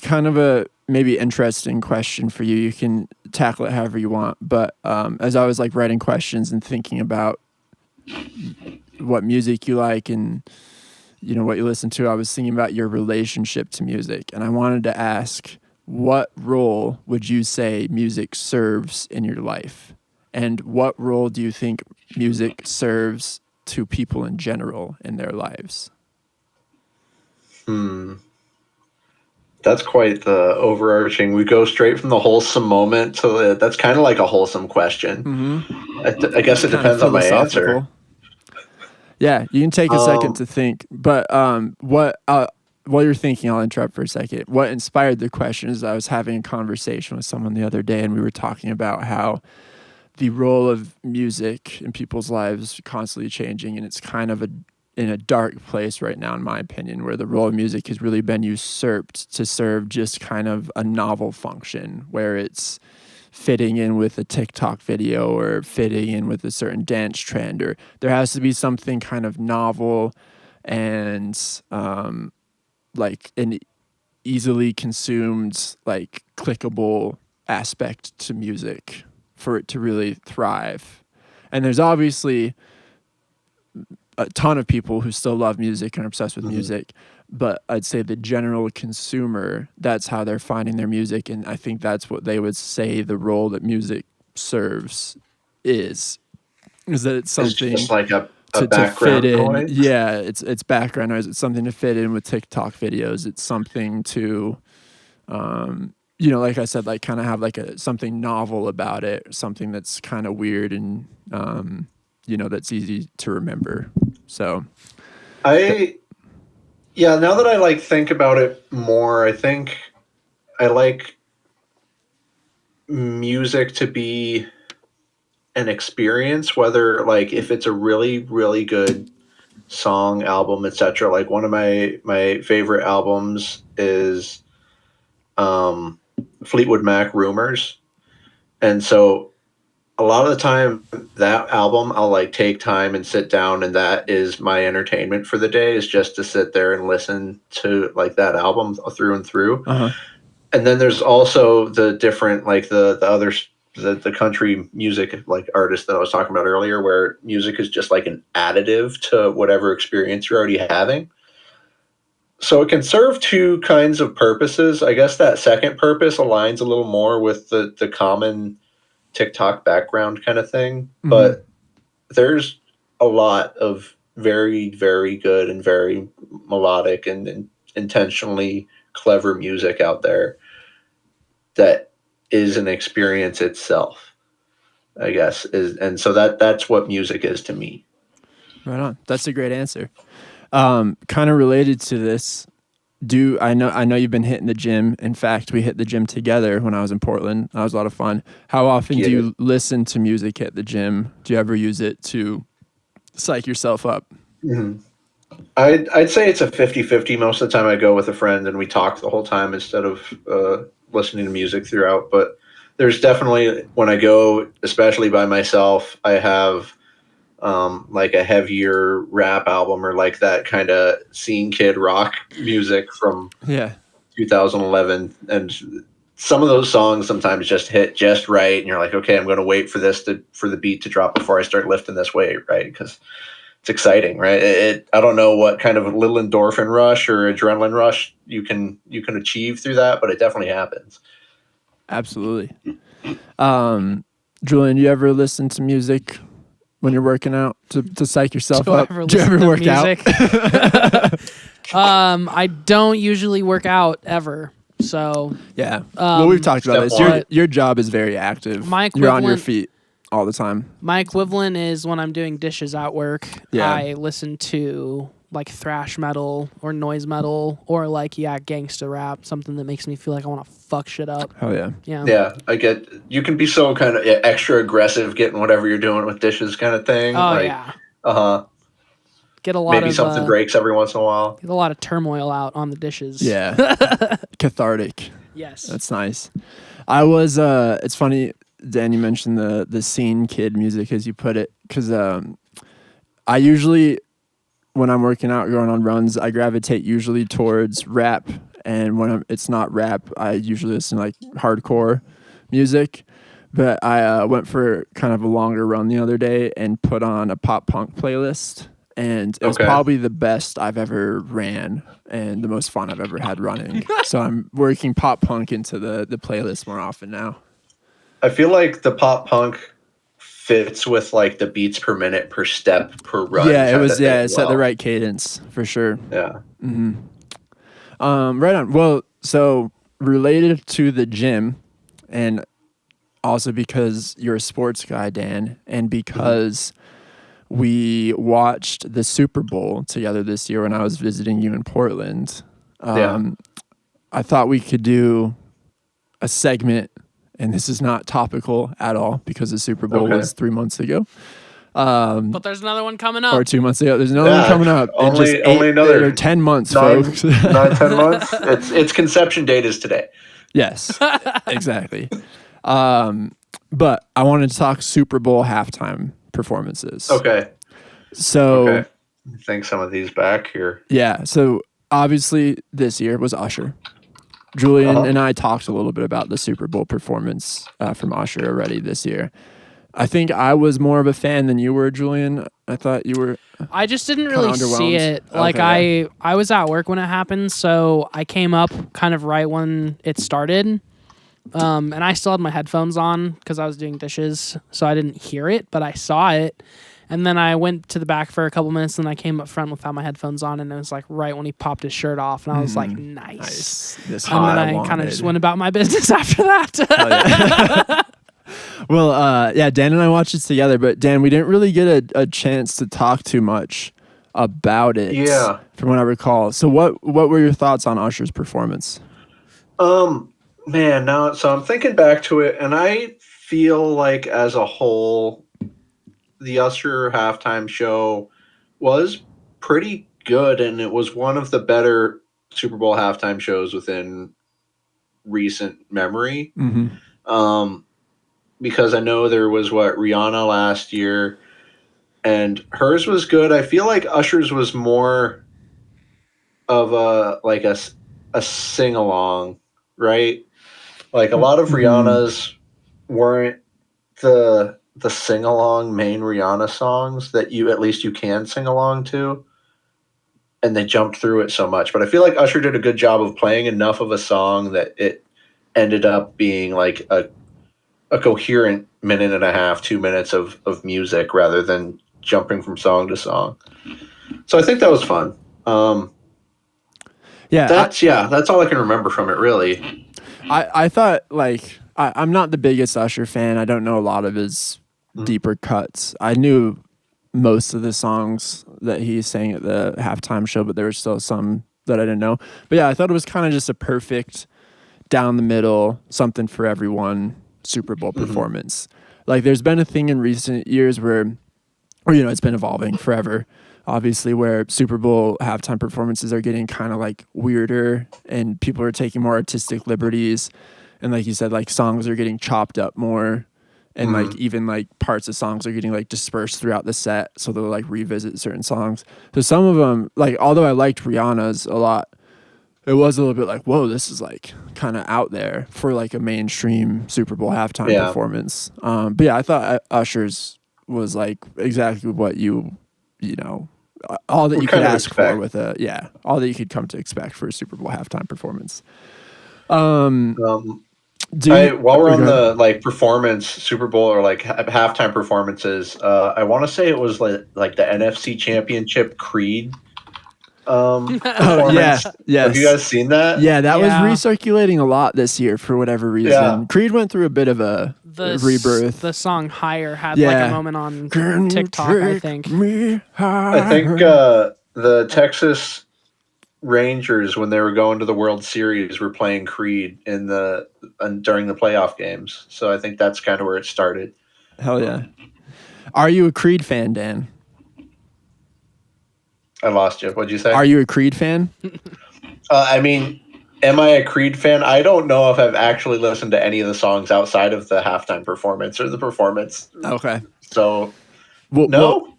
kind of a maybe interesting question for you. You can tackle it however you want. But as I was like writing questions and thinking about what music you like and what you listen to, I was thinking about your relationship to music, and I wanted to ask, what role would you say music serves in your life? And what role do you think music serves to people in general in their lives?
That's quite the overarching. We go straight from the wholesome moment to that's kind of like a wholesome question.
Mm-hmm.
I guess it depends on my answer.
Yeah, you can take a second to think. But while you're thinking, I'll interrupt for a second. What inspired the question is I was having a conversation with someone the other day, and we were talking about how the role of music in people's lives is constantly changing, and it's kind of in a dark place right now, in my opinion, where the role of music has really been usurped to serve just kind of a novel function, where it's fitting in with a TikTok video or fitting in with a certain dance trend, or there has to be something kind of novel and like an easily consumed, like clickable aspect to music for it to really thrive. And there's obviously a ton of people who still love music and are obsessed with music, but I'd say the general consumer, that's how they're finding their music, and I think that's what they would say the role that music serves is that it's something
It's just like a
to
background
fit in.
noise.
Yeah, it's background noise. It's something to fit in with TikTok videos. It's something to like I said, like kind of have like something novel about it, something that's kind of weird and that's easy to remember. So
now that I like think about it more, I think I like music to be an experience, whether like if it's a really, really good song, album, etc. Like one of my favorite albums is Fleetwood Mac Rumors. And so a lot of the time that album I'll like take time and sit down, and that is my entertainment for the day, is just to sit there and listen to like that album through and through.
Uh-huh.
And then there's also the different like the other the country music like artists that I was talking about earlier, where music is just like an additive to whatever experience you're already having. So it can serve two kinds of purposes. I guess that second purpose aligns a little more with the common TikTok background kind of thing.
Mm-hmm.
But there's a lot of very, very good and very melodic and intentionally clever music out there that is an experience itself, I guess. And so that's what music is to me.
Right on. That's a great answer. Kind of related to this, I know you've been hitting the gym. In fact, we hit the gym together when I was in Portland. That was a lot of fun. How often do you listen to music at the gym? Do you ever use it to psych yourself up?
Mm-hmm. I'd say it's a 50-50. Most of the time I go with a friend and we talk the whole time instead of listening to music throughout. But there's definitely, when I go, especially by myself, I have like a heavier rap album or like that kind of scene kid rock music from 2011. And some of those songs sometimes just hit just right. And you're like, okay, I'm going to wait for for the beat to drop before I start lifting this weight, right? Because it's exciting, right? I don't know what kind of a little endorphin rush or adrenaline rush you can achieve through that, but it definitely happens.
Absolutely. Julian, you ever listen to music when you're working out to psych yourself up? Do you ever work out?
I don't usually work out ever. So
yeah. Well, we've talked about this. Your job is very active. You're on your feet all the time.
My equivalent is when I'm doing dishes at work, I listen to like thrash metal or noise metal or like gangsta rap, something that makes me feel like I want to fuck shit up.
Oh yeah.
Yeah, I get, you can be so kind of extra aggressive getting whatever you're doing with dishes kind of thing.
Oh
like,
yeah. Get a lot
maybe something breaks every once in a while.
Get a lot of turmoil out on the dishes.
Yeah. Cathartic.
Yes.
That's nice. I was it's funny, Dan, you mentioned the scene kid music, as you put it, because I usually, when I'm working out, going on runs, I gravitate usually towards rap, and when it's not rap, I usually listen to like hardcore music. But I went for kind of a longer run the other day and put on a pop punk playlist, and it was probably the best I've ever ran and the most fun I've ever had running. So I'm working pop punk into the playlist more often now.
I feel like the pop punk fits with like the beats per minute per step per run.
Yeah, it was. Yeah, it's at the right cadence for sure.
Yeah.
Mm-hmm. Right on. Well, so related to the gym, and also because you're a sports guy, Dan, and because we watched the Super Bowl together this year when I was visiting you in Portland, I thought we could do a segment. And this is not topical at all because the Super Bowl was 3 months ago.
But there's another one coming up.
Or 2 months ago. There's another one coming up.
Only another
10 months, folks.
10 months. Its conception date is today.
Yes, exactly. But I wanted to talk Super Bowl halftime performances.
Okay.
So
I think some of these back here.
Yeah. So obviously this year was Usher. Julian and I talked a little bit about the Super Bowl performance from Usher already this year. I think I was more of a fan than you were, Julian. I thought you were.
I just didn't really see it. Like I was at work when it happened, so I came up kind of right when it started. And I still had my headphones on because I was doing dishes, so I didn't hear it, but I saw it. And then I went to the back for a couple minutes, and I came up front without my headphones on, and it was like right when he popped his shirt off, and I was like, nice. And then I kind of just went about my business after that.
Well, Dan and I watched it together, but Dan, we didn't really get a chance to talk too much about it.
Yeah.
From what I recall. So what were your thoughts on Usher's performance?
Man, so I'm thinking back to it, and I feel like as a whole, the Usher halftime show was pretty good, and it was one of the better Super Bowl halftime shows within recent memory. Because I know there was Rihanna last year, and hers was good. I feel like Usher's was more of a sing along, right? Like a lot of Rihanna's weren't the sing along main Rihanna songs that you at least you can sing along to, and they jumped through it so much. But I feel like Usher did a good job of playing enough of a song that it ended up being like a coherent minute and a half, 2 minutes of music rather than jumping from song to song. So I think that was fun. That's all I can remember from it, really.
I thought, like, I'm not the biggest Usher fan. I don't know a lot of his deeper cuts. I knew most of the songs that he sang at the halftime show, but there were still some that I didn't know. But yeah, I thought it was kind of just a perfect down the middle, something for everyone Super Bowl performance. Like, there's been a thing in recent years where it's been evolving forever, obviously, where Super Bowl halftime performances are getting kind of like weirder and people are taking more artistic liberties. And like you said, like songs are getting chopped up more. And like even like parts of songs are getting like dispersed throughout the set. So they'll like revisit certain songs. So some of them, like, although I liked Rihanna's a lot, it was a little bit like, whoa, this is like kind of out there for like a mainstream Super Bowl halftime performance. But yeah, I thought Usher's was like exactly what all that you could ask for with all that you could come to expect for a Super Bowl halftime performance.
While we're on the like performance Super Bowl or like halftime performances, I want to say it was like the NFC Championship Creed.
Yes.
Have you guys seen that?
Yeah, that was recirculating a lot this year for whatever reason. Yeah. Creed went through a bit of a rebirth.
The song Higher had like a moment on TikTok, I think.
I think the Texas Rangers, when they were going to the World Series, were playing Creed during the playoff games. So I think that's kind of where it started.
Hell yeah. Are you a Creed fan, Dan?
I lost you. What'd you say?
Are you a Creed fan?
I mean, am I a Creed fan? I don't know if I've actually listened to any of the songs outside of the halftime performance or the performance.
Okay.
So,
no?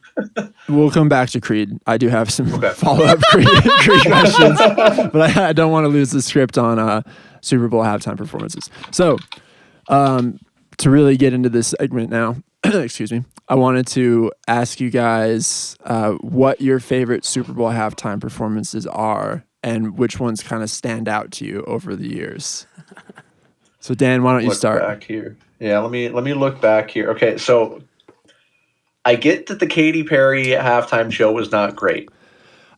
We'll come back to Creed. I do have some follow-up Creed questions, but I don't want to lose the script on Super Bowl halftime performances. So, to really get into this segment now, excuse me, I wanted to ask you guys what your favorite Super Bowl halftime performances are and which ones kind of stand out to you over the years. So Dan, why don't you start?
Back here. Yeah, let me look back here. Okay, so I get that the Katy Perry halftime show was not great.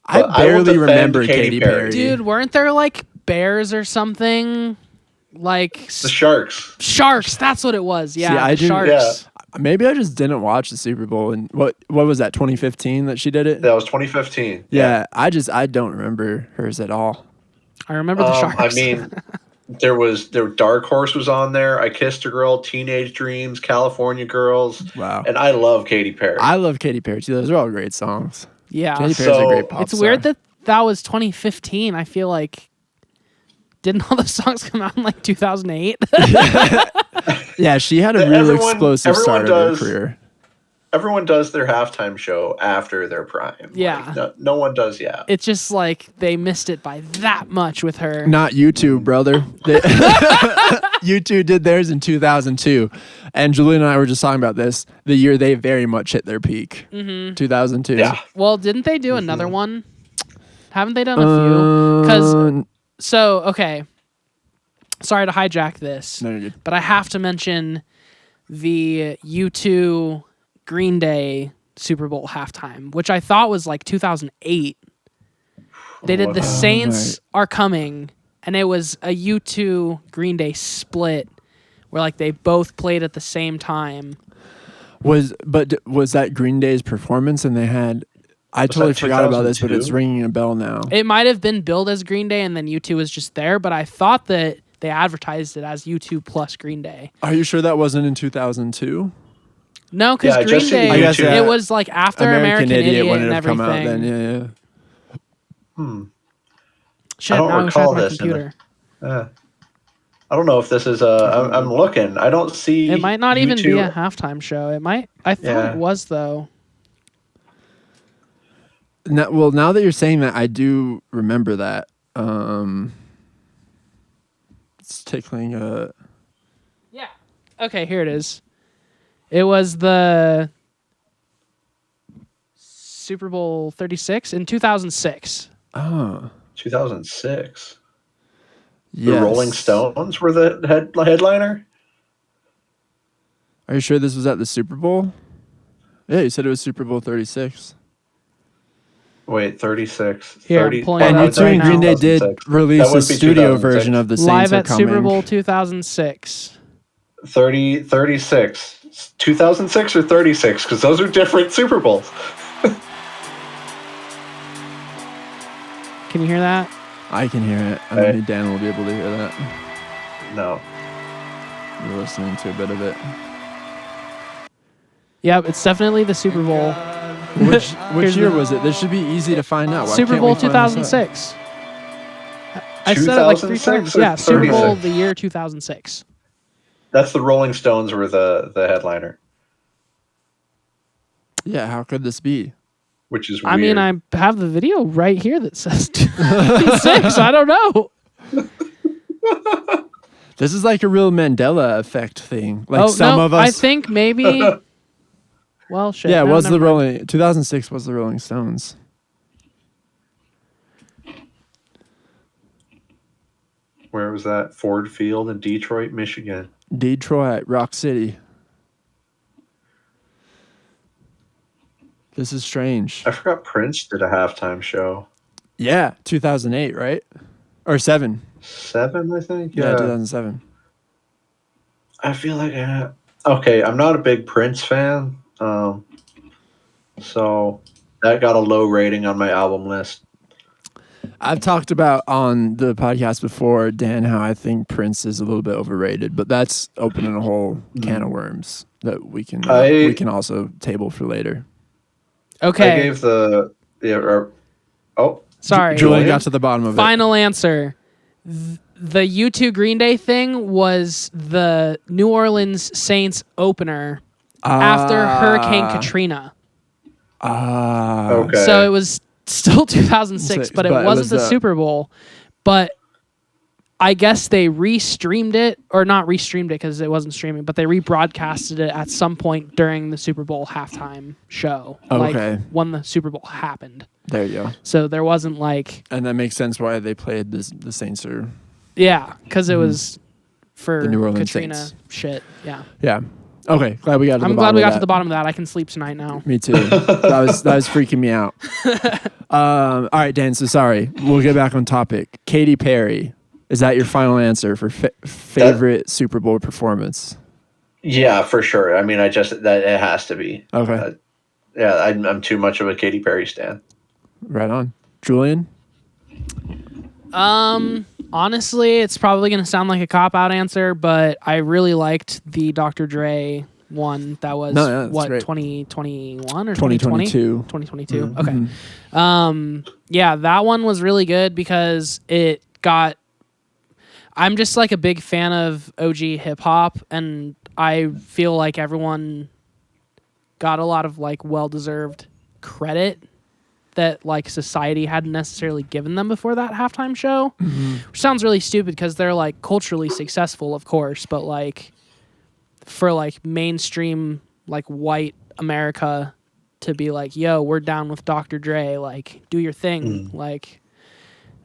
I barely remember Katy Perry.
Dude, weren't there like bears or something? Like
the Sharks.
Sharks, that's what it was. Yeah, Sharks.
Yeah.
Maybe I just didn't watch the Super Bowl. And what was that, 2015 that she did it?
That was 2015.
Yeah, I don't remember hers at all.
I remember the Sharks.
I mean, Dark Horse was on there. I Kissed a Girl, Teenage Dreams, California Girls.
Wow.
And I love Katy Perry.
I love Katy Perry too. Those are all great songs.
Yeah.
Katy Perry's a great pop star.
Weird that was 2015. I feel like didn't all the songs come out in like 2008?
Yeah, she had a real explosive start of her career.
Everyone does their halftime show after their prime.
Yeah.
Like, no one does yet.
It's just like they missed it by that much with her.
Not U2, brother. U2 did theirs in 2002. And Julian and I were just talking about this, the year they very much hit their peak. 2002.
Yeah.
Well, didn't they do another one? Haven't they done a few? Okay. Sorry to hijack this.
No, you're good.
But I have to mention the U2 Green Day Super Bowl halftime, which I thought was like 2008. They did The Saints Are Coming, and it was a U2 Green Day split where like they both played at the same time.
Was that Green Day's performance? And they had... I totally forgot about this, but it's ringing a bell now.
It might have been billed as Green Day, and then U2 was just there, but I thought that they advertised it as U2 plus Green Day.
Are you sure that wasn't in 2002?
No, because
Yeah, I
Green
just seen
Day,
the
I guess,
YouTube.
yeah.
it was like after American Idiot
wouldn't
and
have come
everything.
out then. Yeah.
Shit,
I don't
now I wish I had
recall
my
this in
computer.
I don't know if this is I'm looking. I don't see.
It might not even be a
YouTube.
halftime show. It might. I thought
Yeah.
it was though.
Well, now that you're saying that, I do remember that. It's tickling a.
Yeah. Okay, here it is. It was the Super Bowl 36 in 2006.
Oh.
2006.
Yes.
The Rolling Stones were the headliner.
Are you sure this was at the Super Bowl? Yeah, you said it was Super Bowl 36.
Wait, 36.
Here, I'm
30,
pulling
And
it
you
up
two
right
and Green
now.
Day did
2006.
release
That would
a
be
studio
2006.
version of the Saints
Live
Are
at
Coming.
Super Bowl 2006.
36. 2006 or 36? Because those are different Super Bowls.
Can you hear that?
I can hear it. I don't think Dan will be able to hear that.
No.
You're listening to a bit of it.
Yep, it's definitely the Super Bowl.
Which
Here's
year
the-
was it? This should be easy to find out. Why
Super
can't we
Bowl
find this out?
2006. I said it like 3 times.
2006 or
Yeah, Super Bowl
36?
the year 2006.
That's the Rolling Stones were the headliner,
Yeah, how could this be?
which is weird.
I mean, I have the video right here that says 2006. I don't know.
This is like a real Mandela effect thing. Like some
no,
of us.
I think maybe. Well, shit.
Yeah, it
no,
was the
never mind.
Rolling. 2006 was the Rolling Stones.
Where was that? Ford Field in Detroit, Michigan.
Detroit, Rock City. This is strange.
I forgot Prince did a halftime show.
Yeah, 2008, right? Or 7.
7, I think.
Yeah, 2007.
I feel like okay, I'm not a big Prince fan, so that got a low rating on my album list.
I've talked about on the podcast before, Dan, how I think Prince is a little bit overrated, but that's opening a whole can of worms that we can also table for later.
Okay.
I gave
Sorry.
Julian got to the bottom of it.
Final answer. The U2 Green Day thing was the New Orleans Saints opener after Hurricane Katrina.
Okay.
So it was still 2006, but it wasn't the Super Bowl. But I guess they re-streamed it, or not re-streamed it because it wasn't streaming, but they rebroadcasted it at some point during the Super Bowl halftime show.
Okay.
Like when the Super Bowl happened.
There you go.
So there wasn't like...
And that makes sense why they played the Saints are...
Yeah, because it was for
The New Orleans
Katrina
Saints.
shit. Yeah.
Yeah. Okay, glad we got to the
I'm
bottom
glad we
of
got
that.
to the bottom of that. I can sleep tonight now.
Me too. that was freaking me out. All right, Dan, so sorry. We'll get back on topic. Katy Perry. Is that your final answer for favorite Super Bowl performance?
Yeah, for sure. I mean, that it has to be.
Okay.
Yeah, I'm too much of a Katy Perry stan.
Right on. Julian?
Honestly, it's probably going to sound like a cop-out answer, but I really liked the Dr. Dre one that was,
great.
2021 or
2022.
2022.
Mm-hmm.
Okay. Yeah, that one was really good because it got... I'm just like a big fan of OG hip-hop, and I feel like everyone got a lot of like well-deserved credit that like society hadn't necessarily given them before that halftime show, which sounds really stupid because they're like culturally successful, of course, but like for like mainstream like white America to be like, yo, we're down with Dr. Dre, like do your thing. Like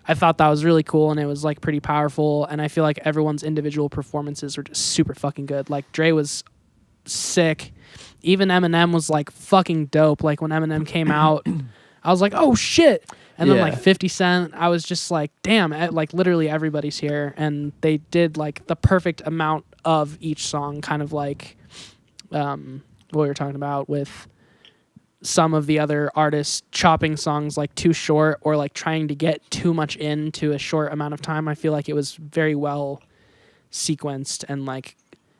I thought that was really cool, and it was like pretty powerful, and I feel like everyone's individual performances were just super fucking good. Like Dre was sick. Even Eminem was like fucking dope. Like when Eminem came out, I was like, oh shit. And then like 50 Cent, I was just like, damn, like literally everybody's here. And they did like the perfect amount of each song, kind of like what we were talking about with some of the other artists chopping songs like too short or like trying to get too much into a short amount of time. I feel like it was very well sequenced and like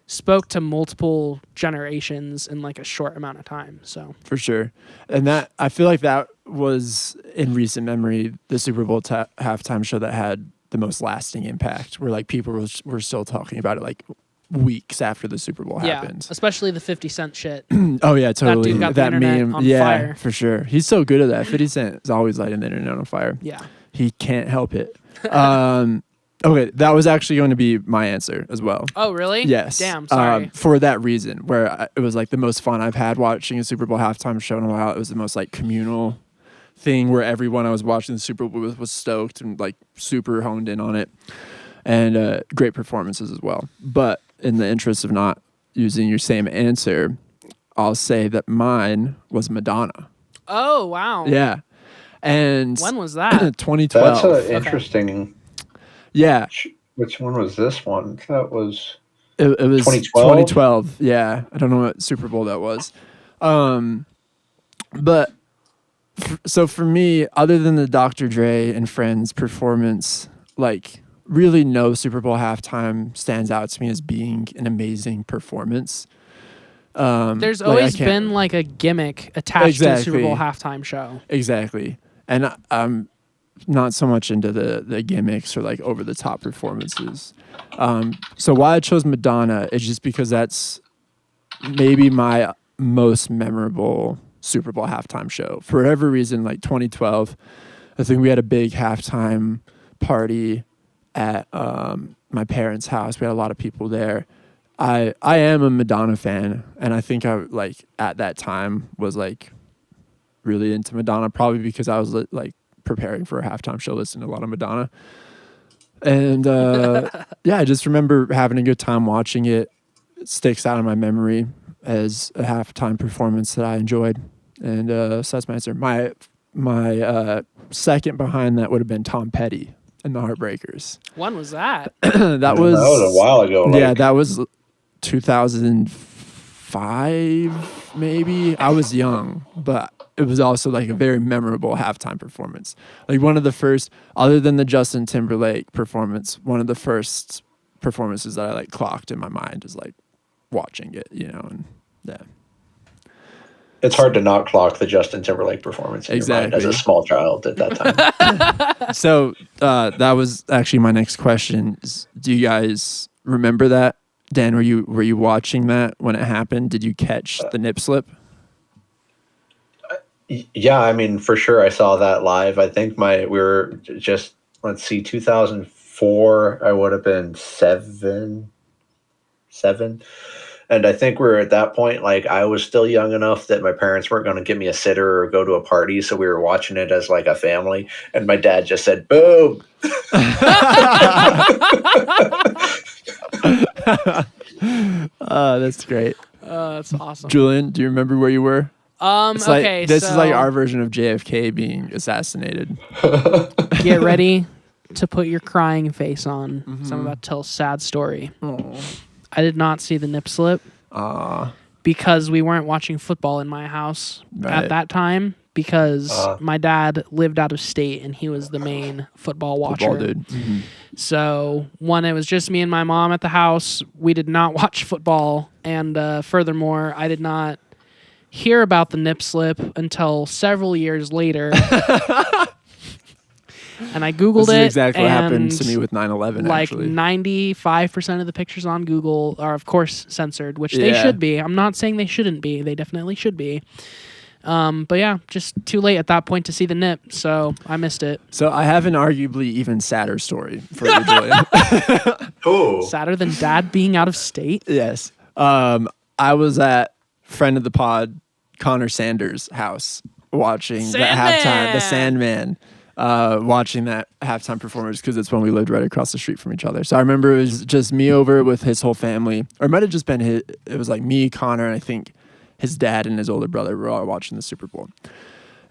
spoke to multiple generations in like a short amount of time. So
For sure. And that, I feel like that was in recent memory the Super Bowl halftime show that had the most lasting impact, where like people were still talking about it like weeks after the Super Bowl happened.
especially the 50 Cent shit.
Oh yeah, totally.
dude got the internet
meme,
on
yeah,
fire.
for sure. He's so good at that. 50 Cent is always lighting the internet on fire.
Yeah.
He can't help it. Okay, that was actually going to be my answer as well.
Oh, really?
Yes.
Damn, sorry.
For that reason, where it was like the most fun I've had watching a Super Bowl halftime show in a while. It was the most like communal thing where everyone I was watching the Super Bowl with was stoked and like super honed in on it, and great performances as well. But in the interest of not using your same answer, I'll say that mine was Madonna.
Oh, wow.
Yeah. And
When was that?
2012.
That's an interesting.
Yeah.
Which one was this one? That was.
It was
2012?
2012. Yeah. I don't know what Super Bowl that was. But so for me, other than the Dr. Dre and Friends performance, like really no Super Bowl halftime stands out to me as being an amazing performance.
There's
like,
always been like a gimmick attached to the Super Bowl halftime show.
Exactly. And I'm not so much into the gimmicks or like over the top performances. So why I chose Madonna is just because that's maybe my most memorable Super Bowl halftime show. For whatever reason, like 2012, I think we had a big halftime party at my parents' house. We had a lot of people there. I am a Madonna fan, and I think I like at that time was like really into Madonna, probably because I was like preparing for a halftime show, listening to a lot of Madonna. And yeah, I just remember having a good time watching it. It sticks out in my memory as a halftime performance that I enjoyed. And so that's my answer. My second behind that would have been Tom Petty and the Heartbreakers.
When was that?
That was
a while ago. Like,
yeah, that was 2005 maybe. I was young, but it was also like a very memorable halftime performance. Like one of the first, other than the Justin Timberlake performance, one of the first performances that I like clocked in my mind is like watching it, you know, and yeah.
It's hard to not clock the Justin Timberlake performance in your mind as a small child at that time.
So that was actually my next question. Do you guys remember that? Dan, were you watching that when it happened? Did you catch the nip slip?
Yeah, I mean, for sure, I saw that live. I think we were just, let's see, 2004. I would have been seven. And I think we were at that point, like I was still young enough that my parents weren't going to give me a sitter or go to a party. So we were watching it as like a family. And my dad just said, boom.
That's great.
That's awesome.
Julian, do you remember where you were? It's like,
Okay,
this
so
is like our version of JFK being assassinated.
get ready to put your crying face on. So I'm about to tell a sad story. I did not see the nip slip because we weren't watching football in my house at that time because my dad lived out of state and he was the main football watcher.
Football dude. Mm-hmm.
So when it was just me and my mom at the house, we did not watch football. And furthermore, I did not hear about the nip slip until several years later. And I Googled
this
it.
This is exactly what happened to
and
me with 9/11,
like
actually.
95% of the pictures on Google are, of course, censored, which they should be. I'm not saying they shouldn't be. They definitely should be. But yeah, just too late at that point to see the nip, so I missed it.
So I have an arguably even sadder story for you, Julian.
Oh,
Sadder than dad being out of state?
Yes. I was at friend of the pod, Connor Sanders' house watching that halftime, the Sandman. Watching that halftime performance because it's when we lived right across the street from each other. So I remember it was just me over with his whole family, or it might have just been it was like me, Connor, and I think his dad and his older brother were all watching the Super Bowl.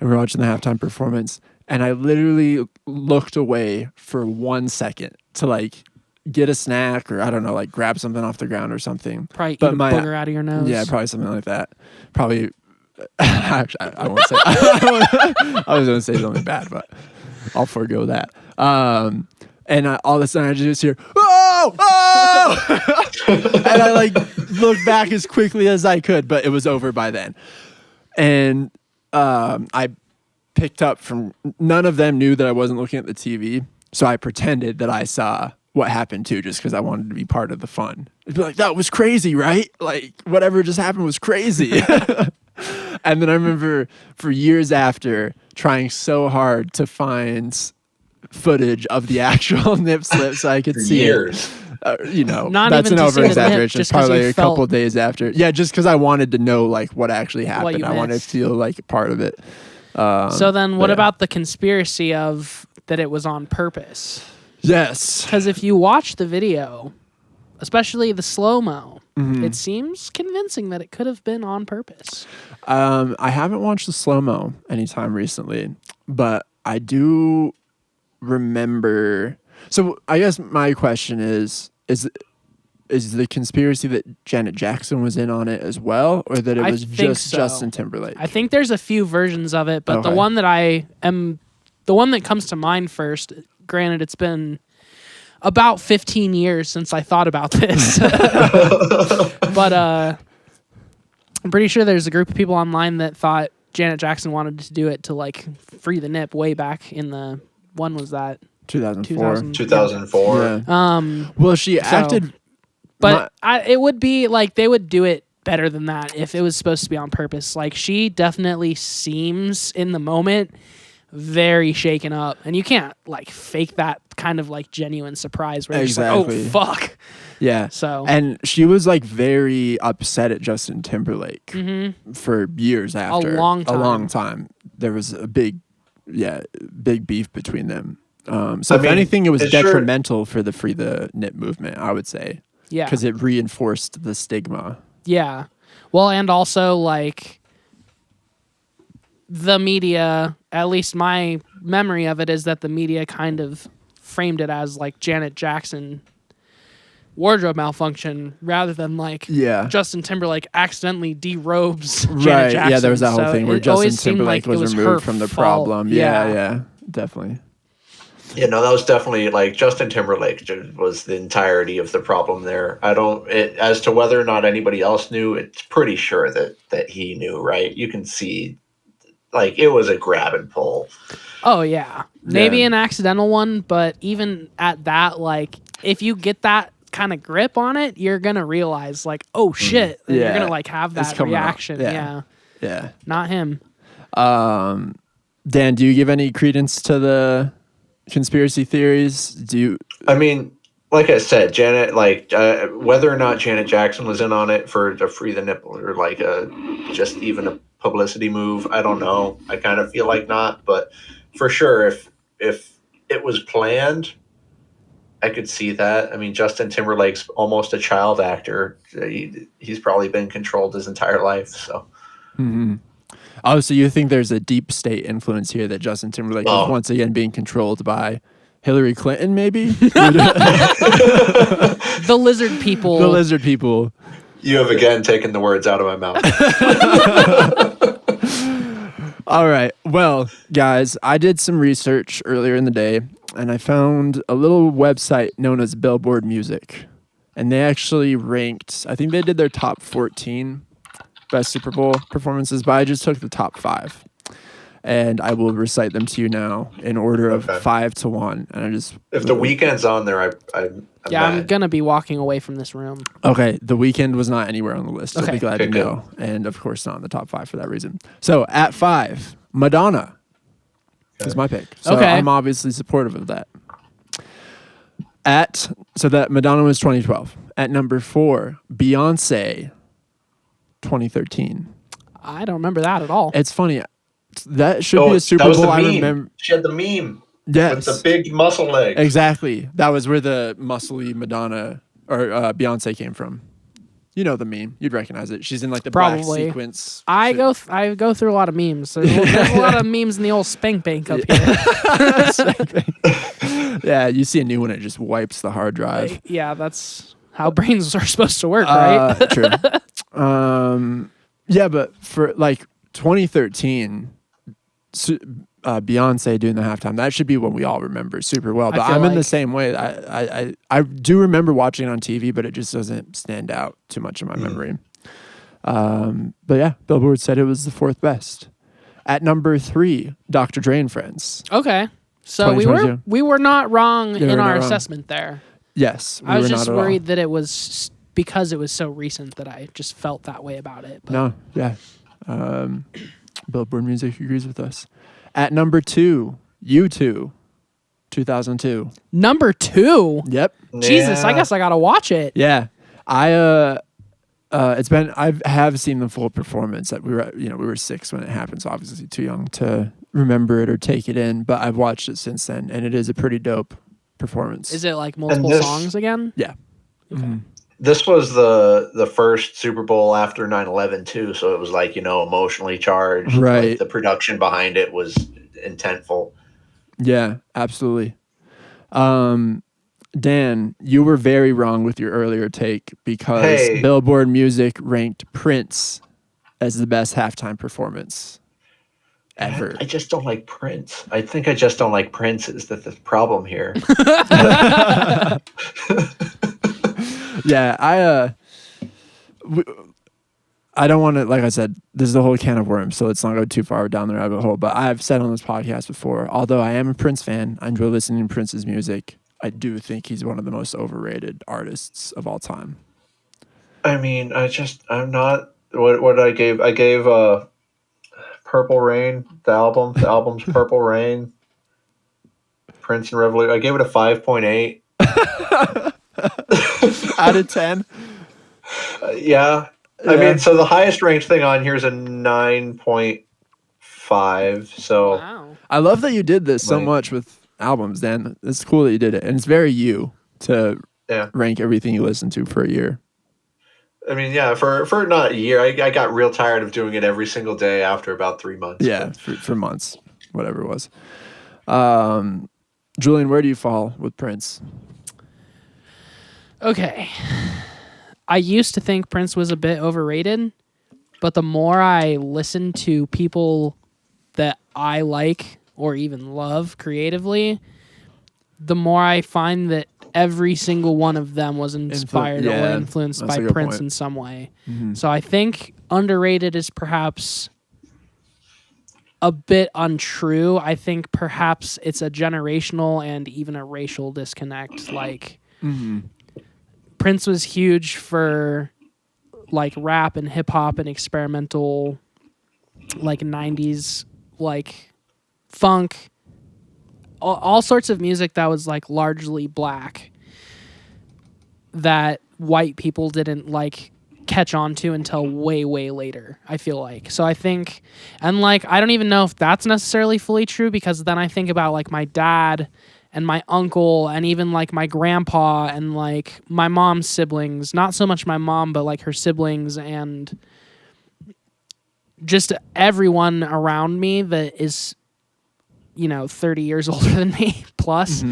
And we were watching the halftime performance, and I literally looked away for 1 second to like get a snack or I don't know, like grab something off the ground or something.
Probably eat a booger out of your nose.
Yeah, probably something like that. Probably. Actually, I won't say. I was going to say something bad, but I'll forego that. And all of a sudden I just hear, oh, no! And I like looked back as quickly as I could, but it was over by then. And I picked up from, none of them knew that I wasn't looking at the TV. So I pretended that I saw what happened too, just because I wanted to be part of the fun. It'd be like, that was crazy, right? Like whatever just happened was crazy. And then I remember for years after trying so hard to find footage of the actual nip slip so I could see
years.
it.
Not
That's
even
an
to see the
over exaggeration.
nip,
It's
just 'cause
probably
you
a
felt-
couple days after. Yeah, just because I wanted to know like what actually
What
happened.
you
I wanted to
missed.
feel like part of it.
So then what
yeah.
about the conspiracy of that it was on purpose?
Yes.
Because if you watch the video, especially the slow-mo,
Mm-hmm.
it seems convincing that it could have been on purpose.
I haven't watched the slow-mo anytime recently, but I do remember. So I guess my question is the conspiracy that Janet Jackson was in on it as well, or that it
I
was
think
just
so.
Justin Timberlake?
I think there's a few versions of it, but the
Okay.
one that the one that comes to mind first, granted it's been about 15 years since I thought about this. But I'm pretty sure there's a group of people online that thought Janet Jackson wanted to do it to like free the nip way back in the, when was that?
2004.
2004.
Yeah. Well, she acted.
But it would be like they would do it better than that if it was supposed to be on purpose. Like she definitely seems in the moment very shaken up, and you can't like fake that kind of like genuine surprise where you're just like, oh fuck.
Yeah.
So
and she was like very upset at Justin Timberlake for years after.
A long
time. There was a big beef between them. So
I
if
mean,
anything, it was
it sure-
detrimental for the Free the Nip movement, I would say.
yeah,
Because it reinforced the stigma.
yeah. Well, and also like the media, at least my memory of it is that the media kind of framed it as like Janet Jackson wardrobe malfunction rather than like
Yeah.
Justin Timberlake accidentally derobes Janet
Right.
Jackson.
Yeah, there was that whole
So
thing where
it always
Justin
seemed
Timberlake
like it
was
her
removed from the
fault.
problem. Yeah, definitely.
Yeah, no, that was definitely like Justin Timberlake was the entirety of the problem there. As to whether or not anybody else knew, it's pretty sure that he knew, right? You can see like it was a grab and pull.
Oh yeah. Maybe
Yeah.
an accidental one, but even at that, like if you get that kind of grip on it, you're gonna realize like, oh shit. And you're
Yeah.
gonna like have
It's
that
coming out.
reaction.
Yeah.
Yeah.
Yeah.
Not him.
Dan, do you give any credence to the conspiracy theories?
I mean, like I said, Janet, whether or not Janet Jackson was in on it for to free the nipple or like just even a publicity move, I don't know. I kind of feel like not, but for sure, if it was planned, I could see that. I mean, Justin Timberlake's almost a child actor. He's probably been controlled his entire life. So,
Oh, so you think there's a deep state influence here that Justin Timberlake is once again being controlled by Hillary Clinton, maybe?
The lizard people.
The lizard people.
you have again taken the words out of my mouth.
All right. Well, guys, I did some research earlier in the day, and I found a little website known as Billboard Music. And they actually ranked, I think they did their top 14 best Super Bowl performances, but I just took the top 5. And I will recite them to you now in order of
Okay.
5 to 1. And I just
If the weekend's on there, I'm
I'm
mad.
gonna be walking away from this room.
Okay, The Weeknd was not anywhere on the list. I'll
Okay.
be glad
Okay,
to
good.
know. And of course not in the top 5 for that reason. So at 5, Madonna is my pick. So
Okay.
I'm obviously supportive of that. So that Madonna was 2012. At number 4, Beyonce, 2013.
I don't remember that at all.
It's funny. That should be a Super
that was
Bowl.
the
I
meme.
remember.
She had the meme
Yes.
with the big muscle legs.
Exactly. That was where the muscly Madonna or Beyonce came from. You know the meme. You'd recognize it. She's in like the black
Probably.
sequence.
I
shit.
go through a lot of memes. There's a lot of memes in the old spank bank up here.
Yeah, you see a new one, it just wipes the hard drive.
Yeah, that's how brains are supposed to work, right?
True. Yeah, but for like 2013, Beyonce doing the halftime. That should be what we all remember super well.
I
But
feel
I'm in the
like-
same way. I do remember watching it on TV, but it just doesn't stand out too much in my memory. But yeah, Billboard said it was the 4th best. At number 3, Dr. Dre and Friends.
Okay. So we
2022.
were not wrong
Yeah,
in
we're
our
not wrong.
assessment there.
Yes,
I was
were
just
not at all.
worried that it was because it was so recent that I just felt that way about it. But
No, yeah. Billboard Music agrees with us. At number 2, U2, 2002.
Number 2.
Yep.
Jesus, I
Yeah.
guess I gotta watch it.
Yeah. I have seen the full performance. That we were 6 when it happened, so obviously too young to remember it or take it in. But I've watched it since then, and it is a pretty dope performance.
Is it like multiple
this-
songs again?
Yeah. Mhm.
This was the first Super Bowl after 9/11 too, so it was like, emotionally charged.
Right.
Like, the production behind it was intentful.
Yeah, absolutely. Dan, you were very wrong with your earlier take because
Hey.
Billboard Music ranked Prince as the best halftime performance ever.
I just don't like Prince. I think I just don't like Prince is the problem here.
Yeah, I don't want to, like I said, this is the whole can of worms, so let's not go too far down the rabbit hole. But I've said on this podcast before, although I am a Prince fan, I enjoy listening to Prince's music. I do think he's one of the most overrated artists of all time.
I mean, I'm not. What I gave Purple Rain, the album's Purple Rain, Prince and Revolution. I gave it a 5.8.
Out of 10?
Yeah. I mean, so the highest ranked thing on here is a 9.5. So
Wow.
I love that you did this so
Right.
much with albums, Dan. It's cool that you did it. And it's very you to
yeah.
rank everything you listen to for a year.
I mean, yeah, for not a year, I got real tired of doing it every single day after about 3 months.
Yeah, for months, whatever it was. Julian, where do you fall with Prince?
Okay. I used to think Prince was a bit overrated, but the more I listen to people that I like or even love creatively, the more I find that every single one of them was inspired
yeah,
or influenced
that's
by
a good
Prince
point.
in some way.
Mhm.
So I think underrated is perhaps a bit untrue. I think perhaps it's a generational and even a racial disconnect. Like,
Mhm.
Prince was huge for like rap and hip hop and experimental, like 90s, like funk, all sorts of music that was like largely black that white people didn't like catch on to until way, way later, I feel like. So I think, and like, I don't even know if that's necessarily fully true because then I think about like my dad and my uncle and even like my grandpa and like my mom's siblings, not so much my mom, but like her siblings and just everyone around me that is, 30 years older than me plus,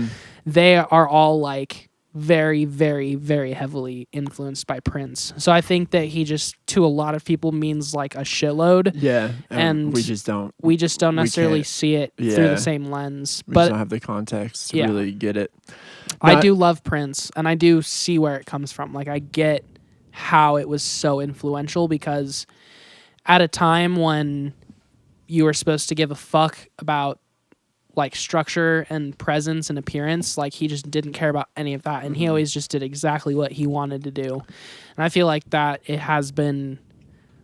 they are all like very, very, very heavily influenced by Prince. So I think that he just, to a lot of people, means like a shitload.
Yeah,
And
we just don't.
We just don't necessarily
can't-
see it through
yeah.
the same lens.
We just
But
don't have the context to
Yeah.
really get it.
I
No,
do love Prince, and I do see where it comes from. Like, I get how it was so influential because at a time when you were supposed to give a fuck about like structure and presence and appearance, like he just didn't care about any of that, and he always just did exactly what he wanted to do. And I feel like that it has been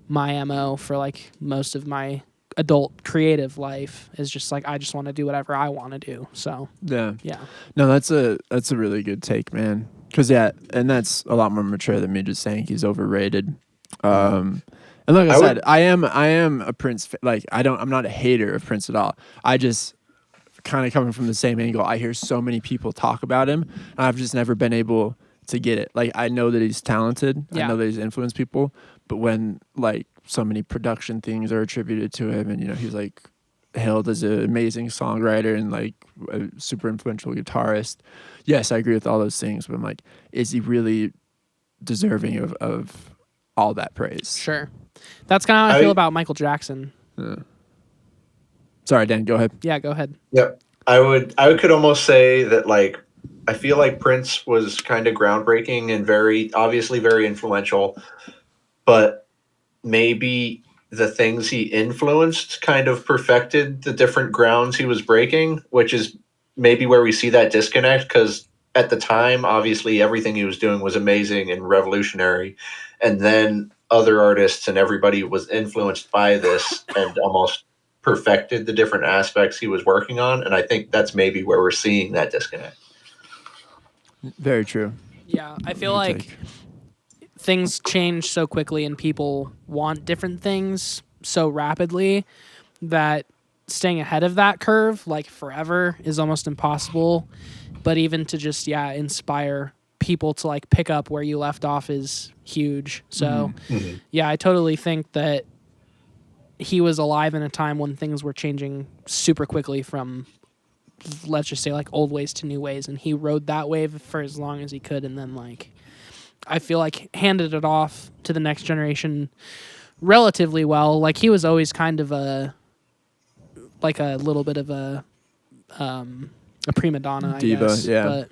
my MO for like most of my adult creative life is just like I just want to do whatever I want to do. So
Yeah.
yeah.
No, that's a really good take, man. Because and that's a lot more mature than me just saying he's overrated. And like I said, I am a Prince. Like I'm not a hater of Prince at all. I just kind of coming from the same angle. I hear so many people talk about him, and I've just never been able to get it. Like I know that he's talented.
Yeah.
I know that he's influenced people, but when like so many production things are attributed to him, and he's like hailed as an amazing songwriter and like a super influential guitarist. Yes, I agree with all those things, but I'm like, is he really deserving of all that praise?
Sure. That's kind of how I feel about Michael Jackson.
Yeah. Sorry, Dan, go ahead.
Yeah, go ahead.
Yep. I could almost say that, like, I feel like Prince was kind of groundbreaking and obviously very influential, but maybe the things he influenced kind of perfected the different grounds he was breaking, which is maybe where we see that disconnect, because at the time, obviously, everything he was doing was amazing and revolutionary. And then other artists and everybody was influenced by this and almost perfected the different aspects he was working on. And I think that's maybe where we're seeing that disconnect.
Very true.
Yeah, I feel
Good
like
take.
things change so quickly and people want different things so rapidly that staying ahead of that curve like forever is almost impossible. But even to just inspire people to like pick up where you left off is huge. So yeah, I totally think that he was alive in a time when things were changing super quickly from, let's just say, like old ways to new ways, and he rode that wave for as long as he could, and then like I feel like handed it off to the next generation relatively well. Like he was always kind of a little bit of a prima donna, I
Diva,
guess.
yeah.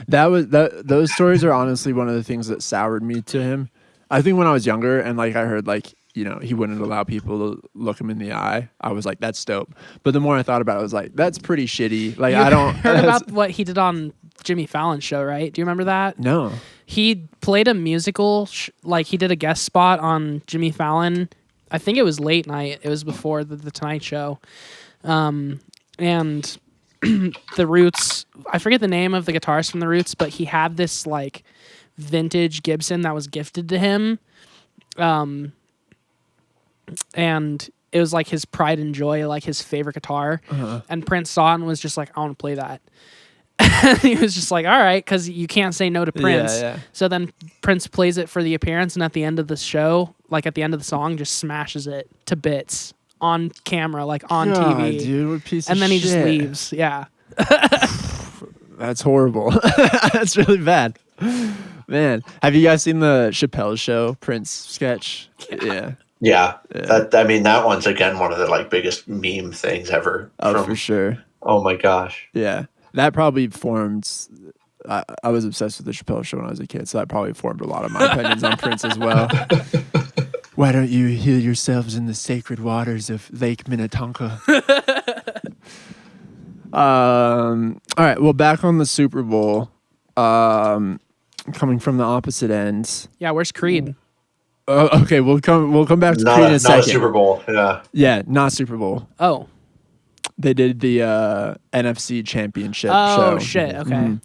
But
Those stories are honestly one of the things that soured me to him. I think when I was younger and like I heard like, you know, he wouldn't allow people to look him in the eye, I was like, that's dope. But the more I thought about it, I was like, that's pretty shitty. Like,
you
I don't
heard about what he did on Jimmy Fallon's show, right? Do you remember that?
No.
He played a musical, like he did a guest spot on Jimmy Fallon. I think it was late night. It was before the Tonight Show. And the Roots, I forget the name of the guitarist from the Roots, but he had this like vintage Gibson that was gifted to him. And it was like his pride and joy, like his favorite guitar. And Prince saw it and was just like, I want to play that. And he was just like, all right, because you can't say no to Prince.
Yeah.
So then Prince plays it for the appearance, and at the end of the show, like at the end of the song, just smashes it to bits on camera, like on
God,
TV.
dude, what a piece of
And then he just
shit.
leaves. Yeah.
That's horrible. That's really bad. Man, have you guys seen the Chappelle Show Prince sketch? Yeah.
Yeah. That one's again one of the like biggest meme things ever.
Oh, for sure.
Oh my gosh.
Yeah. That probably formed. I was obsessed with the Chappelle Show when I was a kid, so that probably formed a lot of my opinions on Prince as well. Why don't you heal yourselves in the sacred waters of Lake Minnetonka? All right. Well, back on the Super Bowl. Coming from the opposite ends.
Yeah, where's Creed?
Okay, we'll come back to Creed in a second.
Not a Super Bowl. Yeah.
Yeah, not Super Bowl.
Oh.
They did the NFC Championship show.
Oh, shit. Okay.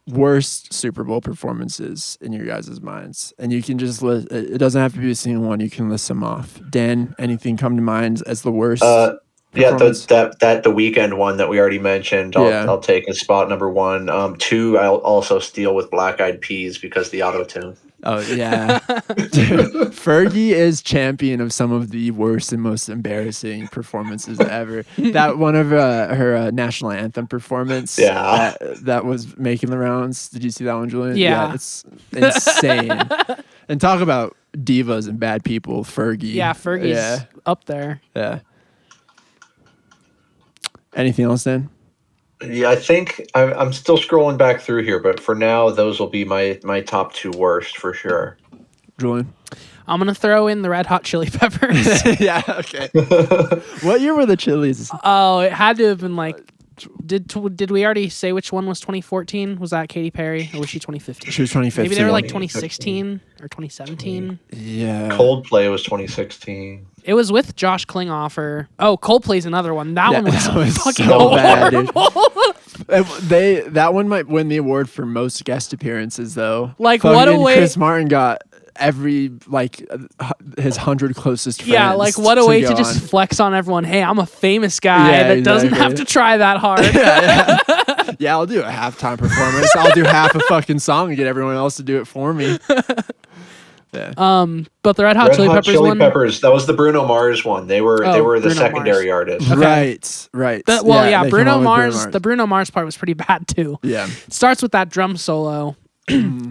Worst Super Bowl performances in your guys' minds. And you can just list, it doesn't have to be a single one. You can list them off. Dan, anything come to mind as the worst?
Yeah, the Weekend one that we already mentioned. I'll take as spot number 1. 2, I'll also steal with Black Eyed Peas because the auto-tune.
Oh, yeah. Dude, Fergie is champion of some of the worst and most embarrassing performances ever. That one of her national anthem performance that was making the rounds. Did you see that one, Julian?
Yeah.
It's insane. And talk about divas and bad people, Fergie.
Yeah, Fergie's up there.
Yeah. Anything else, Dan?
Yeah, I think I'm still scrolling back through here, but for now, those will be my top 2 worst for sure.
Julian?
I'm going to throw in the Red Hot Chili Peppers.
Yeah, okay. What year were the Chili's?
Oh, it had to have been like, did we already say which one was 2014? Was that Katy Perry or was she 2015?
She was 2015.
Maybe they were like 2016 or 2017.
Yeah.
Coldplay was 2016.
It was with Josh Klinghoffer. Oh, Coldplay's another one. That one was fucking
so bad, dude.
horrible.
That one might win the award for most guest appearances, though.
Like,
Fucking
what a way-
Chris Martin got every his 100 closest friends.
Yeah, like what a way to
go
just
on.
flex on everyone. Hey, I'm a famous guy that doesn't have to try that hard.
Yeah, I'll do a halftime performance. I'll do half a fucking song and get everyone else to do it for me. Yeah.
But the Red Hot Chili Peppers one.
Peppers. That was the Bruno Mars one. They were the
Bruno
secondary artist.
Okay. Right.
Well,
they came
Bruno
on with
Mars. The Bruno Mars part was pretty bad too.
Yeah.
It starts with that drum solo,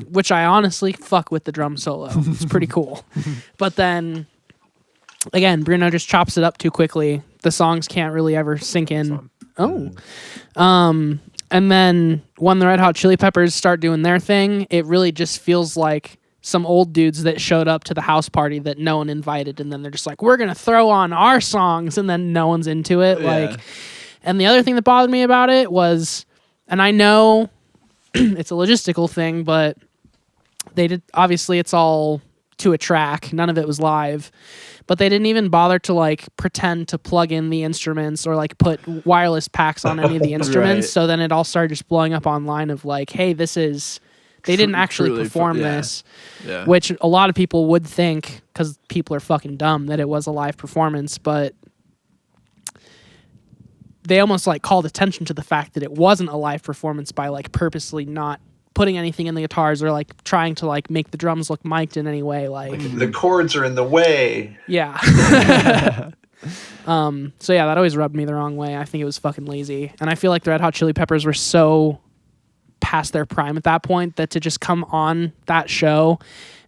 which I honestly fuck with the drum solo. It's pretty cool. But then again, Bruno just chops it up too quickly. The songs can't really ever sink in. Oh. And then when the Red Hot Chili Peppers start doing their thing, it really just feels like some old dudes that showed up to the house party that no one invited, and then they're just like, we're gonna throw on our songs, and then no one's into it. Like, and the other thing that bothered me about it was, and I know it's a logistical thing, but they did, obviously it's all to a track, none of it was live, but they didn't even bother to like pretend to plug in the instruments or like put wireless packs on any of the instruments.
Right.
So then it all started just blowing up online of like, hey, this is, they didn't actually perform this, which a lot of people would think, because people are fucking dumb, that it was a live performance, but they almost like called attention to the fact that it wasn't a live performance by like purposely not putting anything in the guitars or like trying to like make the drums look mic'd in any way. Like
the chords are in the way.
Yeah. So yeah, that always rubbed me the wrong way. I think it was fucking lazy. And I feel like the Red Hot Chili Peppers were so past their prime at that point that to just come on that show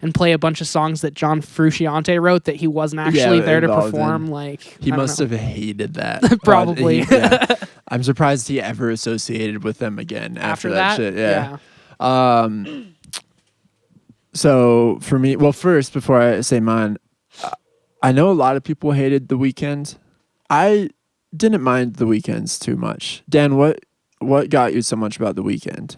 and play a bunch of songs that John Frusciante wrote that he wasn't actually there to perform, like
he must have hated that.
Probably.
I'm surprised he ever associated with them again after that shit. Yeah. So for me, well, first before I say mine, I know a lot of people hated The Weeknd. I didn't mind The Weeknd's too much. Dan, what got you so much about The Weeknd?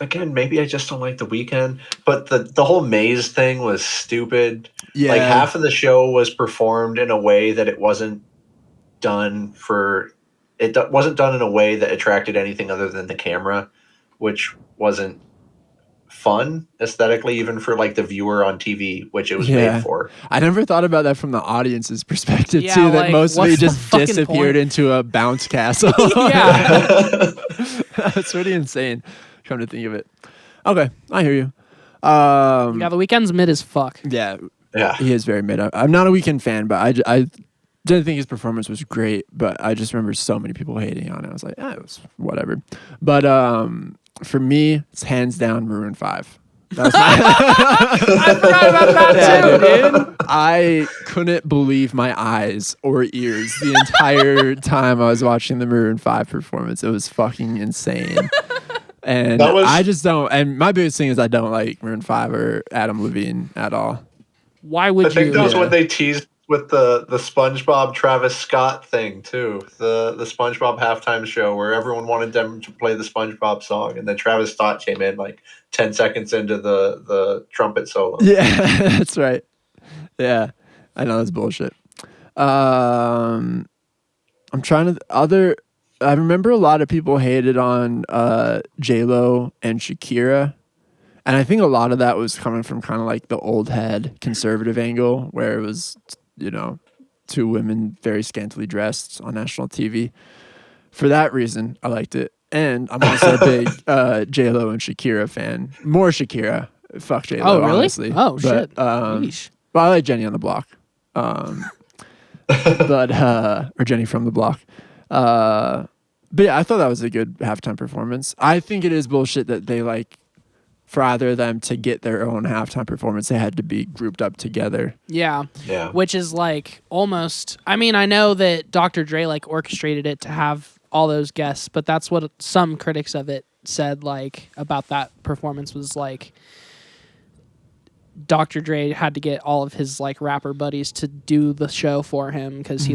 Again, maybe I just don't like The Weeknd, but the whole maze thing was stupid.
Yeah.
Like half of the show was performed in a way that it wasn't done wasn't done in a way that attracted anything other than the camera, which wasn't fun aesthetically, even for like the viewer on TV, which it was made for. I
never thought about that from the audience's perspective
Yeah,
too. That
like,
mostly
what's the
just
fucking
disappeared
point?
into a bounce castle.
Yeah.
That's pretty insane. Come to think of it. Okay, I hear you.
Yeah, The Weeknd's mid as fuck.
Yeah,
Yeah.
he is very mid. I'm not a Weeknd fan, but I didn't think his performance was great. But I just remember so many people hating on it. I was like, it was whatever. But for me, it's hands down Maroon 5. That's
I forgot about that too, dude.
I couldn't believe my eyes or ears the entire time I was watching the Maroon 5 performance. It was fucking insane. And I just don't. And my biggest thing is I don't like Maroon 5 or Adam Levine at all.
Why would
I think
you?
that was when they teased with the SpongeBob Travis Scott thing too. The SpongeBob halftime show where everyone wanted them to play the SpongeBob song, and then Travis Scott came in like 10 seconds into the trumpet solo.
Yeah, that's right. Yeah, I know that's bullshit. I'm trying to I remember a lot of people hated on J-Lo and Shakira. And I think a lot of that was coming from kind of like the old head conservative angle where it was, two women very scantily dressed on national TV. For that reason, I liked it. And I'm also a big J-Lo and Shakira fan. More Shakira. Fuck J-Lo,
Oh, really?
honestly.
Oh,
but,
shit.
Well, I like Jenny on the Block. Or Jenny from the Block. But yeah, I thought that was a good halftime performance. I think it is bullshit that they for either of them to get their own halftime performance, they had to be grouped up together.
Yeah.
Yeah.
Which is almost, I mean, I know that Dr. Dre orchestrated it to have all those guests, but that's what some critics of it said about that performance was Dr. Dre had to get all of his rapper buddies to do the show for him because he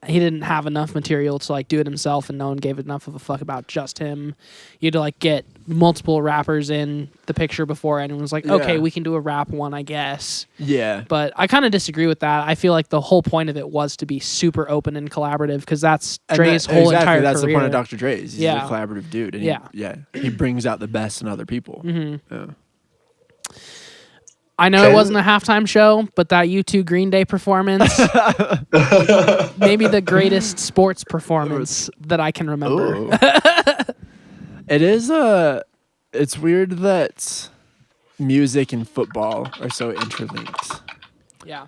he didn't have enough material to do it himself, and no one gave enough of a fuck about just him. You had to get multiple rappers in the picture before anyone was okay, we can do a rap one, I guess.
Yeah.
But I kind of disagree with that. I feel like the whole point of it was to be super open and collaborative because that's Dre's whole entire
that's
career.
The point of Dr. Dre. He's a collaborative dude. And he brings out the best in other people.
Mm-hmm.
Yeah.
I know it wasn't a halftime show, but that U2 Green Day performance, maybe the greatest sports performance that I can remember.
It is it's weird that music and football are so interlinked.
Yeah.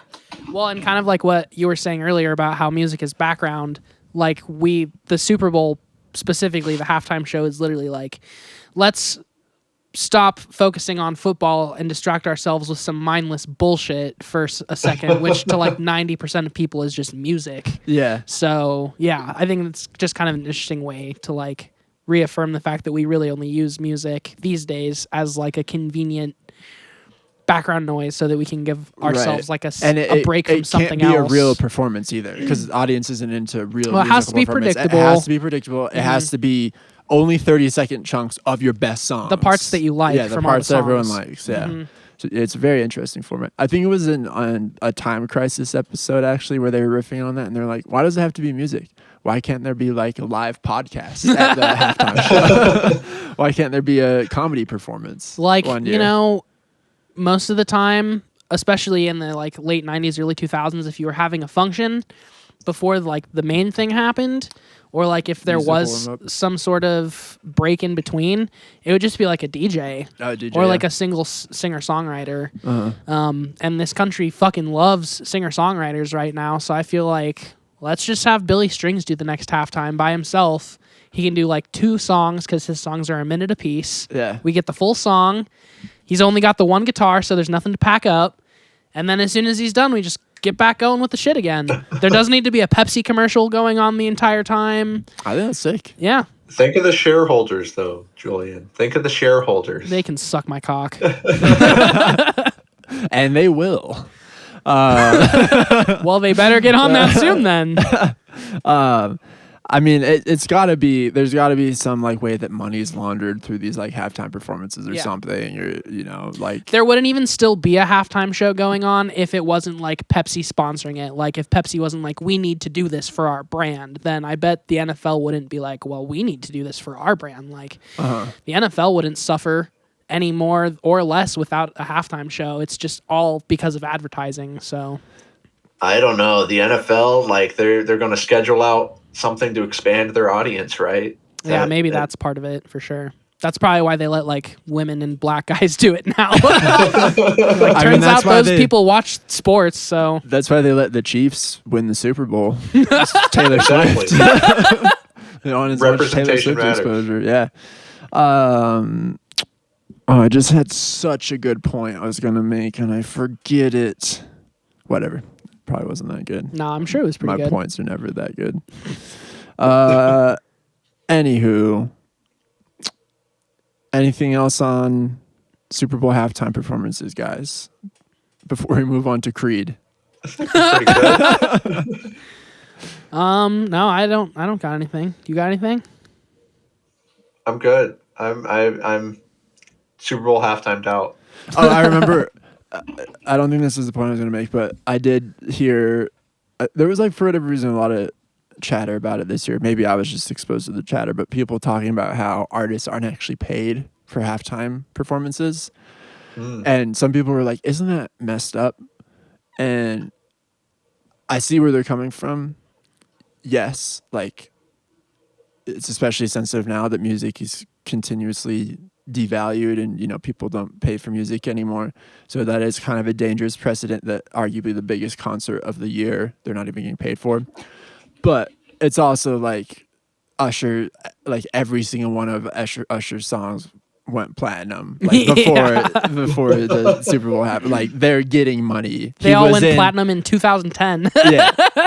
Well, and kind of what you were saying earlier about how music is background, the Super Bowl specifically, the halftime show is literally let's stop focusing on football and distract ourselves with some mindless bullshit for a second, which to like 90% of people is just music.
Yeah.
So yeah, I think it's just kind of an interesting way to like reaffirm the fact that we really only use music these days as like a convenient background noise so that we can give ourselves like a break from something else.
It can't be a real performance either because the audience isn't into real
Well, it has to be
performance.
predictable.
It has to be predictable. It has to be only 30-second chunks of your best songs.
The parts that you like
the
from
parts
all
that
the
everyone
songs.
likes. Yeah. So it's a very interesting format. I think it was on a Time Crisis episode actually where they were riffing on that and they're like, why does it have to be music? Why can't there be like a live podcast at the halftime show? Why can't there be a comedy performance?
Like,
one year?
you know, most of the time, especially in the like late 90s, early 2000s, if you were having a function before like the main thing happened, or like if there
Musical
was
warm-up.
some sort of break in between, it would just be like a DJ,
DJ,
or like
yeah.
a single singer-songwriter. And this country fucking loves singer-songwriters right now, so I feel like let's just have Billy Strings do the next halftime by himself. He can do like 2 songs because his songs are a minute apiece.
Yeah.
We get the full song. He's only got the one guitar, so there's nothing to pack up. And then as soon as he's done, we just get back going with the shit again. There doesn't need to be a Pepsi commercial going on the entire time.
I think that's sick.
Yeah.
Think of the shareholders, though, Julian. Think of the shareholders.
They can suck my cock.
And they will.
Well, they better get on that soon then.
I mean, there's got to be some like way that money's laundered through these like halftime performances or something, or you know, like
There wouldn't even still be a halftime show going on if it wasn't like Pepsi sponsoring it. Like if Pepsi wasn't like, we need to do this for our brand, then I bet the NFL wouldn't be like, well, we need to do this for our brand. Like the NFL wouldn't suffer any more or less without a halftime show. It's just all because of advertising. So
I don't know. The NFL, like they're going to schedule out something to expand their audience, right?
yeah, maybe that's part of it for sure. That's probably why they let like women and black guys do it now. Like, turns out those people watch sports, so
that's why they let the Chiefs win the Super Bowl. Taylor
Exactly.
Swift. They want as much Taylor
Representation
Swift
matters.
exposure. Yeah. I just had such a good point I was gonna make, and I forget it. Whatever. Probably wasn't that good.
no, I'm sure it was pretty
My
good.
points are never that good. Anywho, anything else on Super Bowl halftime performances, guys? Before we move on to Creed.
Pretty good.
No, I don't got anything. You got anything?
I'm good. I'm Super Bowl halftime out.
Oh, I remember. I don't think this is the point I was going to make, but I did hear there was like for whatever reason a lot of chatter about it this year. Maybe I was just exposed to the chatter, but people talking about how artists aren't actually paid for halftime performances, and some people were like, "Isn't that messed up?" And I see where they're coming from. Yes, like it's especially sensitive now that music is continuously devalued and, you know, people don't pay for music anymore. So that is kind of a dangerous precedent that arguably the biggest concert of the year, they're not even getting paid for. But it's also like Usher, like every single one of Usher's songs went platinum like before the Super Bowl happened. Like they're getting money.
They all went platinum in 2010.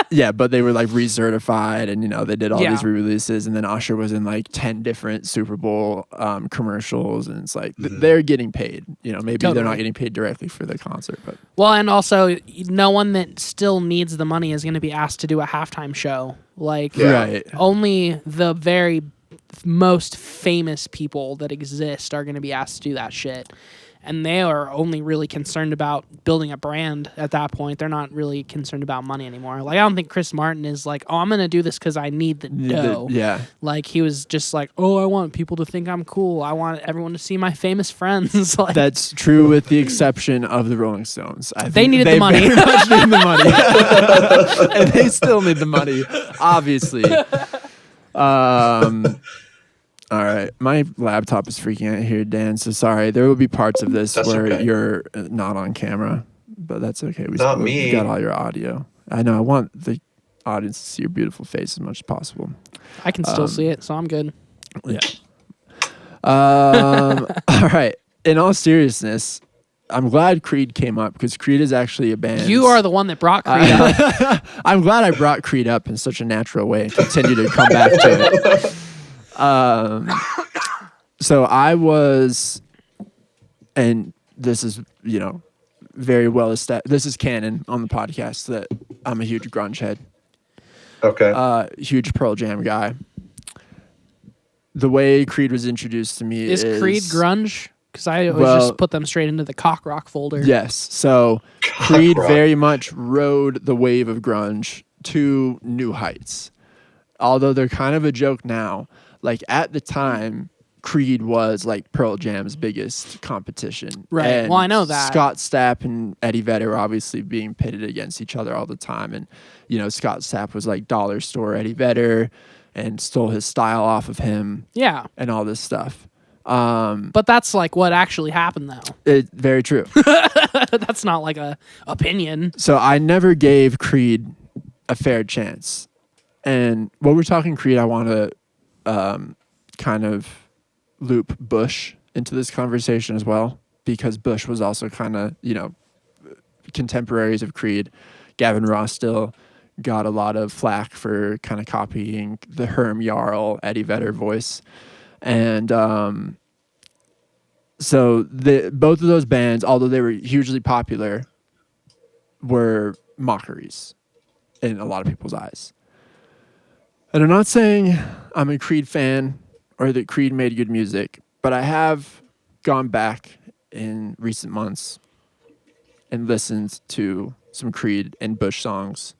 yeah, but they were like recertified, and you know they did all
Yeah.
these re-releases, and then Usher was in like 10 different Super Bowl commercials, and it's like they're getting paid. You know, maybe they're not getting paid directly for the concert, but
Well, and also no one that still needs the money is going to be asked to do a halftime show. Like
right.
only the very most famous people that exist are going to be asked to do that shit. And they are only really concerned about building a brand at that point. They're not really concerned about money anymore. Like, I don't think Chris Martin is like, oh, I'm going to do this because I need the dough.
Yeah.
Like, he was just like, oh, I want people to think I'm cool. I want everyone to see my famous friends. Like,
That's true with the exception of the Rolling Stones.
They needed the money.
Very much need the money. And they still need the money, obviously. All right. My laptop is freaking out here, Dan, so sorry. There will be parts of this where
okay.
you're not on camera, but that's okay. We
Not
we
me.
got all your audio. I know. I want the audience to see your beautiful face as much as possible.
I can still see it, so I'm good.
Yeah. All right. In all seriousness, I'm glad Creed came up because Creed is actually a band.
You are the one that brought Creed up.
I'm glad I brought Creed up in such a natural way and continue to come back to it. So I was, and this is, very well established. This is canon on the podcast that I'm a huge grunge head.
Okay.
Huge Pearl Jam guy. The way Creed was introduced to me is
Creed grunge? Because I always just put them straight into the cock rock folder.
Yes. So Creed very much rode the wave of grunge to new heights. Although they're kind of a joke now. Like at the time, Creed was like Pearl Jam's biggest competition.
Right.
And
Well, I know that.
Scott Stapp and Eddie Vedder were obviously being pitted against each other all the time. And, Scott Stapp was like dollar store Eddie Vedder and stole his style off of him.
Yeah.
And all this stuff.
But that's like what actually happened, though.
Very true.
That's not like a opinion.
So I never gave Creed a fair chance. And when we're talking Creed, I want to kind of loop Bush into this conversation as well, because Bush was also kind of, contemporaries of Creed. Gavin Rossdale got a lot of flack for kind of copying the Herm Jarl, Eddie Vedder voice. And so both of those bands, although they were hugely popular, were mockeries in a lot of people's eyes. And I'm not saying I'm a Creed fan or that Creed made good music, but I have gone back in recent months and listened to some Creed and Bush songs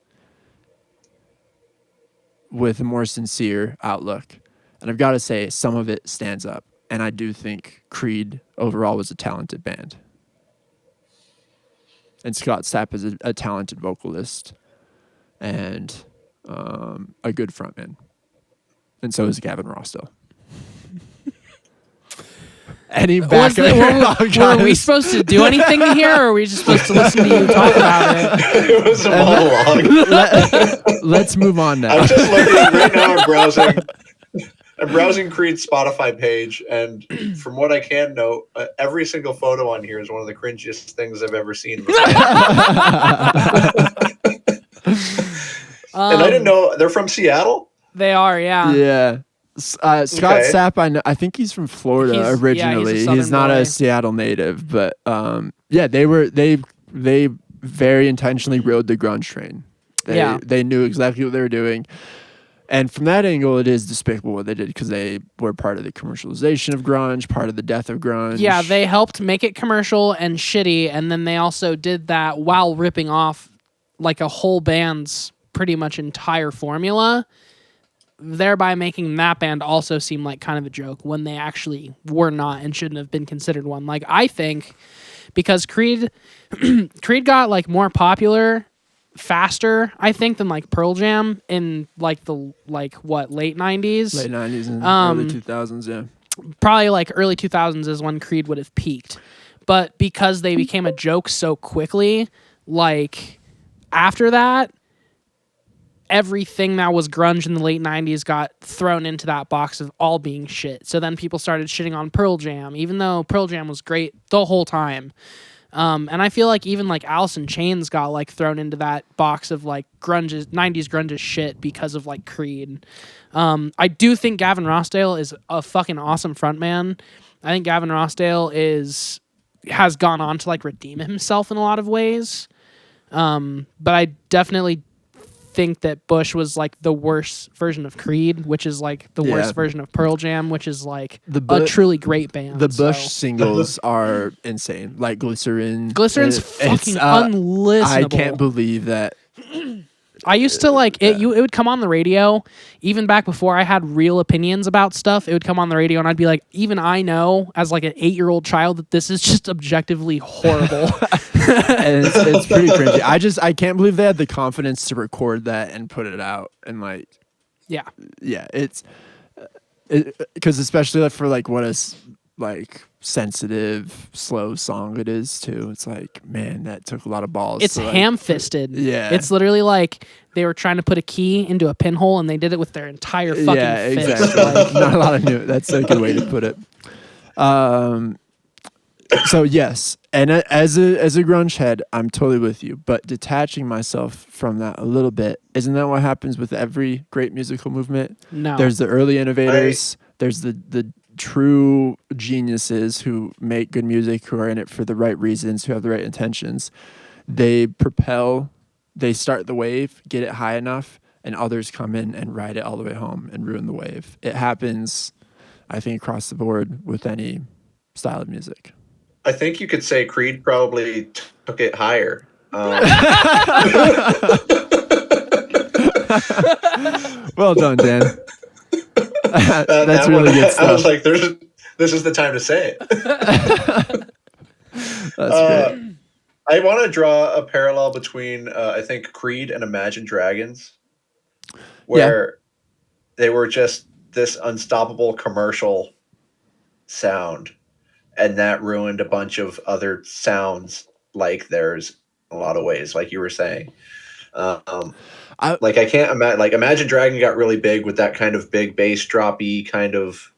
with a more sincere outlook. And I've got to say, some of it stands up. And I do think Creed overall was a talented band. And Scott Stapp is a talented vocalist and a good frontman. And so is Gavin Rossdale. Any back
were we supposed to do anything here, or are we just supposed to listen to you talk about it?
It was a monologue.
Let's move on now.
I'm just looking right now. I'm browsing Creed's Spotify page, and from what I can note, every single photo on here is one of the cringiest things I've ever seen. And I didn't know they're from Seattle.
They are, yeah.
Yeah. Scott Stapp, I think he's from Florida originally. He's not a Seattle native, but they very intentionally rode the grunge train. They knew exactly what they were doing. And from that angle, it is despicable what they did because they were part of the commercialization of grunge, part of the death of grunge.
Yeah, they helped make it commercial and shitty, and then they also did that while ripping off like a whole band's pretty much entire formula, thereby making that band also seem like kind of a joke when they actually were not and shouldn't have been considered one. Like, I think because Creed got like more popular faster, I think, than like Pearl Jam in like the late 90s.
Late 90s and early 2000s, yeah.
Probably like early 2000s is when Creed would have peaked. But because they became a joke so quickly, like after that, everything that was grunge in the late 90s got thrown into that box of all being shit. So then people started shitting on Pearl Jam, even though Pearl Jam was great the whole time. And I feel like even like Alice in Chains got like thrown into that box of like 90s grunge shit because of like Creed. I do think Gavin Rossdale is a fucking awesome frontman. I think Gavin Rossdale has gone on to like redeem himself in a lot of ways. But I definitely think that Bush was like the worst version of Creed, which is like the worst version of Pearl Jam, which is like a truly great band.
The Bush singles are insane. Like Glycerin.
Glycerin's fucking unlistenable.
I can't believe that.
I used to like it. It would come on the radio, even back before I had real opinions about stuff. It would come on the radio, and I'd be like, even I know, as like an 8-year-old child, that this is just objectively horrible.
And it's pretty cringy. I can't believe they had the confidence to record that and put it out. And like, yeah, it's because especially for like what is like sensitive, slow song it is too. It's like, man, that took a lot of balls.
It's ham-fisted.
Yeah.
It's literally like they were trying to put a key into a pinhole and they did it with their entire fucking fist.
Exactly.
Like,
not a lot of new. That's a good way to put it. So yes, and as a grunge head, I'm totally with you. But detaching myself from that a little bit, isn't that what happens with every great musical movement?
No.
There's the early innovators. There's the true geniuses who make good music, who are in it for the right reasons, who have the right intentions. They propel. They start the wave, get it high enough, and others come in and ride it all the way home and ruin the wave. It happens, I think, across the board with any style of music.
I think you could say Creed probably took it higher.
Well done, Dan. That's
that
really good stuff.
I was like, this is the time to say it.
That's great.
I want to draw a parallel between, I think, Creed and Imagine Dragons, where they were just this unstoppable commercial sound, and that ruined a bunch of other sounds like theirs in a lot of ways, like you were saying. I can't imagine, like, Imagine Dragon got really big with that kind of big bass droppy kind of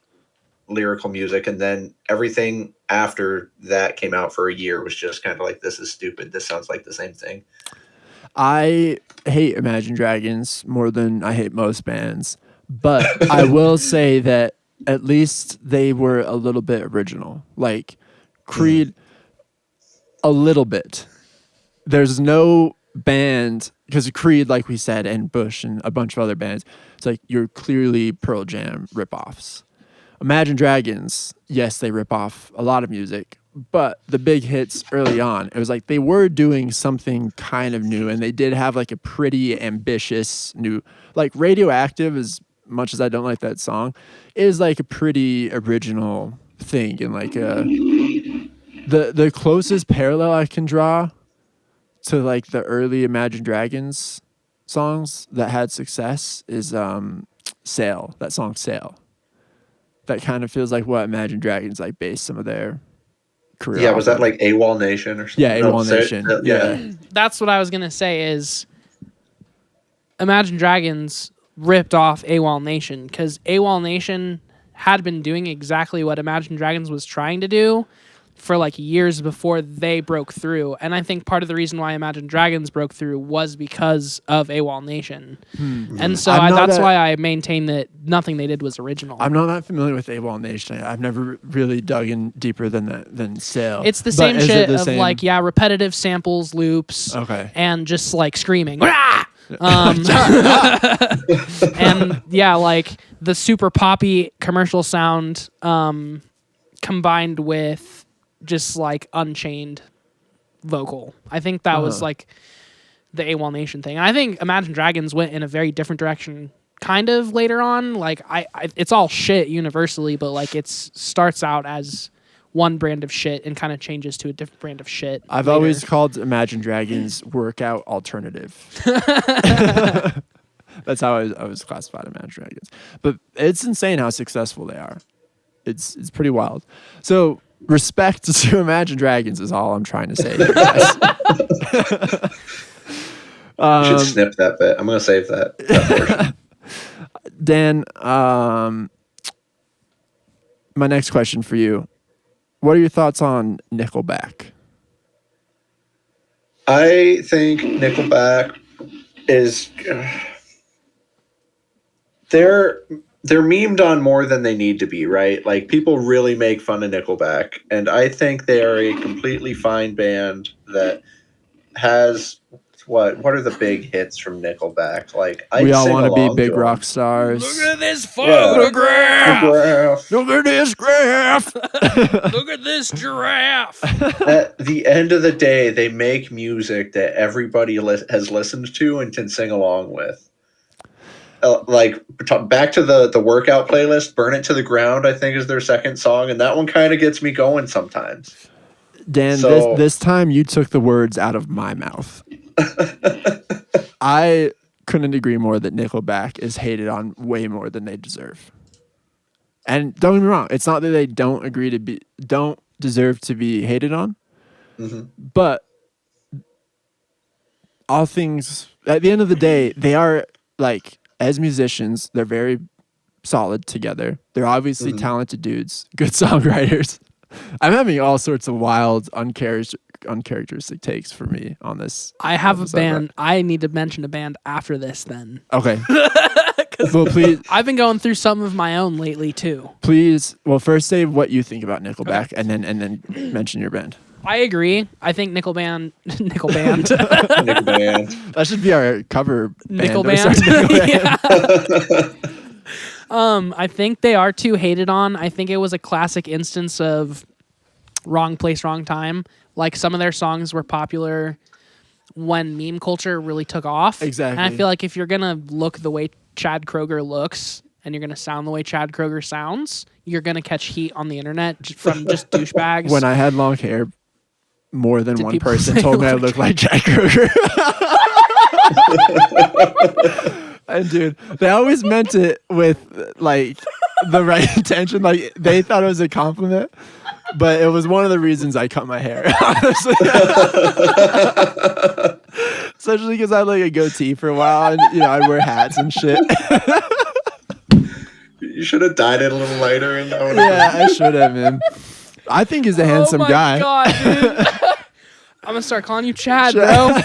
lyrical music, and then everything after that came out for a year was just kind of like, this is stupid, this sounds like the same thing.
I hate Imagine Dragons more than I hate most bands, but I will say that at least they were a little bit original. Like Creed, a little bit. There's no band, because Creed, like we said, and Bush and a bunch of other bands, it's like you're clearly Pearl Jam ripoffs. Imagine Dragons, yes, they rip off a lot of music, but the big hits early on, it was like they were doing something kind of new, and they did have like a pretty ambitious new, like Radioactive, as much as I don't like that song, is like a pretty original thing, and like the closest parallel I can draw to like the early Imagine Dragons songs that had success is Sail, that song Sail. That kind of feels like what Imagine Dragons like based some of their career.
Yeah, was that like AWOL Nation or something?
Yeah, AWOL Nation. Yeah.
That's what I was gonna say is Imagine Dragons ripped off AWOL Nation, because AWOL Nation had been doing exactly what Imagine Dragons was trying to do for like years before they broke through. And I think part of the reason why Imagine Dragons broke through was because of AWOL Nation. And so that's why I maintain that nothing they did was original.
I'm not that familiar with AWOL Nation. I've never really dug in deeper than Sail.
It's the same shit of like, repetitive samples, loops, and just like screaming. And like the super poppy commercial sound combined with just like unchained vocal. I think that was like the AWOL Nation thing. And I think Imagine Dragons went in a very different direction kind of later on. Like I it's all shit universally, but like it starts out as one brand of shit and kind of changes to a different brand of shit.
I've always called Imagine Dragons workout alternative. That's how I was classified Imagine Dragons. But it's insane how successful they are. It's pretty wild. So respect to Imagine Dragons is all I'm trying to say here, guys.
You should snip that bit. I'm going to save that portion.
Dan, my next question for you. What are your thoughts on Nickelback?
I think Nickelback is... They're memed on more than they need to be, right? Like, people really make fun of Nickelback, and I think they are a completely fine band that has what are the big hits from Nickelback? Like,
We All Want to Be Big Rock Stars.
Look at this photograph.
Look at this graph.
Look at this giraffe.
At the end of the day, they make music that everybody has listened to and can sing along with. Like, back to the workout playlist, Burn It to the Ground, I think, is their second song, and that one kind of gets me going sometimes.
Dan, this time you took the words out of my mouth. I couldn't agree more that Nickelback is hated on way more than they deserve. And don't get me wrong, it's not that they don't deserve to be hated on, but all things, at the end of the day, they are, like, as musicians, they're very solid together. They're obviously talented dudes, good songwriters. I'm having all sorts of wild, uncharacteristic takes for me on this.
I have a band. I need to mention a band after this then.
Okay. Well, please.
I've been going through some of my own lately too.
Please. Well, first say what you think about Nickelback, and then mention your band.
I agree. I think Nickel Band.
Nickelband.
That should be our cover band.
Nickel
Or something.
Yeah. I think they are too hated on. I think it was a classic instance of wrong place, wrong time. Like some of their songs were popular when meme culture really took off.
Exactly.
And I feel like if you're gonna look the way Chad Kroeger looks and you're gonna sound the way Chad Kroeger sounds, you're gonna catch heat on the internet from just douchebags.
When I had long hair, more than one
people
person
say
told me I
look
looked like Chad Kroeger. And dude, they always meant it with like the right intention. Like they thought it was a compliment, but it was one of the reasons I cut my hair. Honestly, especially because I had like a goatee for a while, and I wear hats and shit.
You should have dyed it a little lighter. And
Yeah, I should have, man. I think he's a handsome guy.
God, dude. I'm gonna start calling you Chad, bro.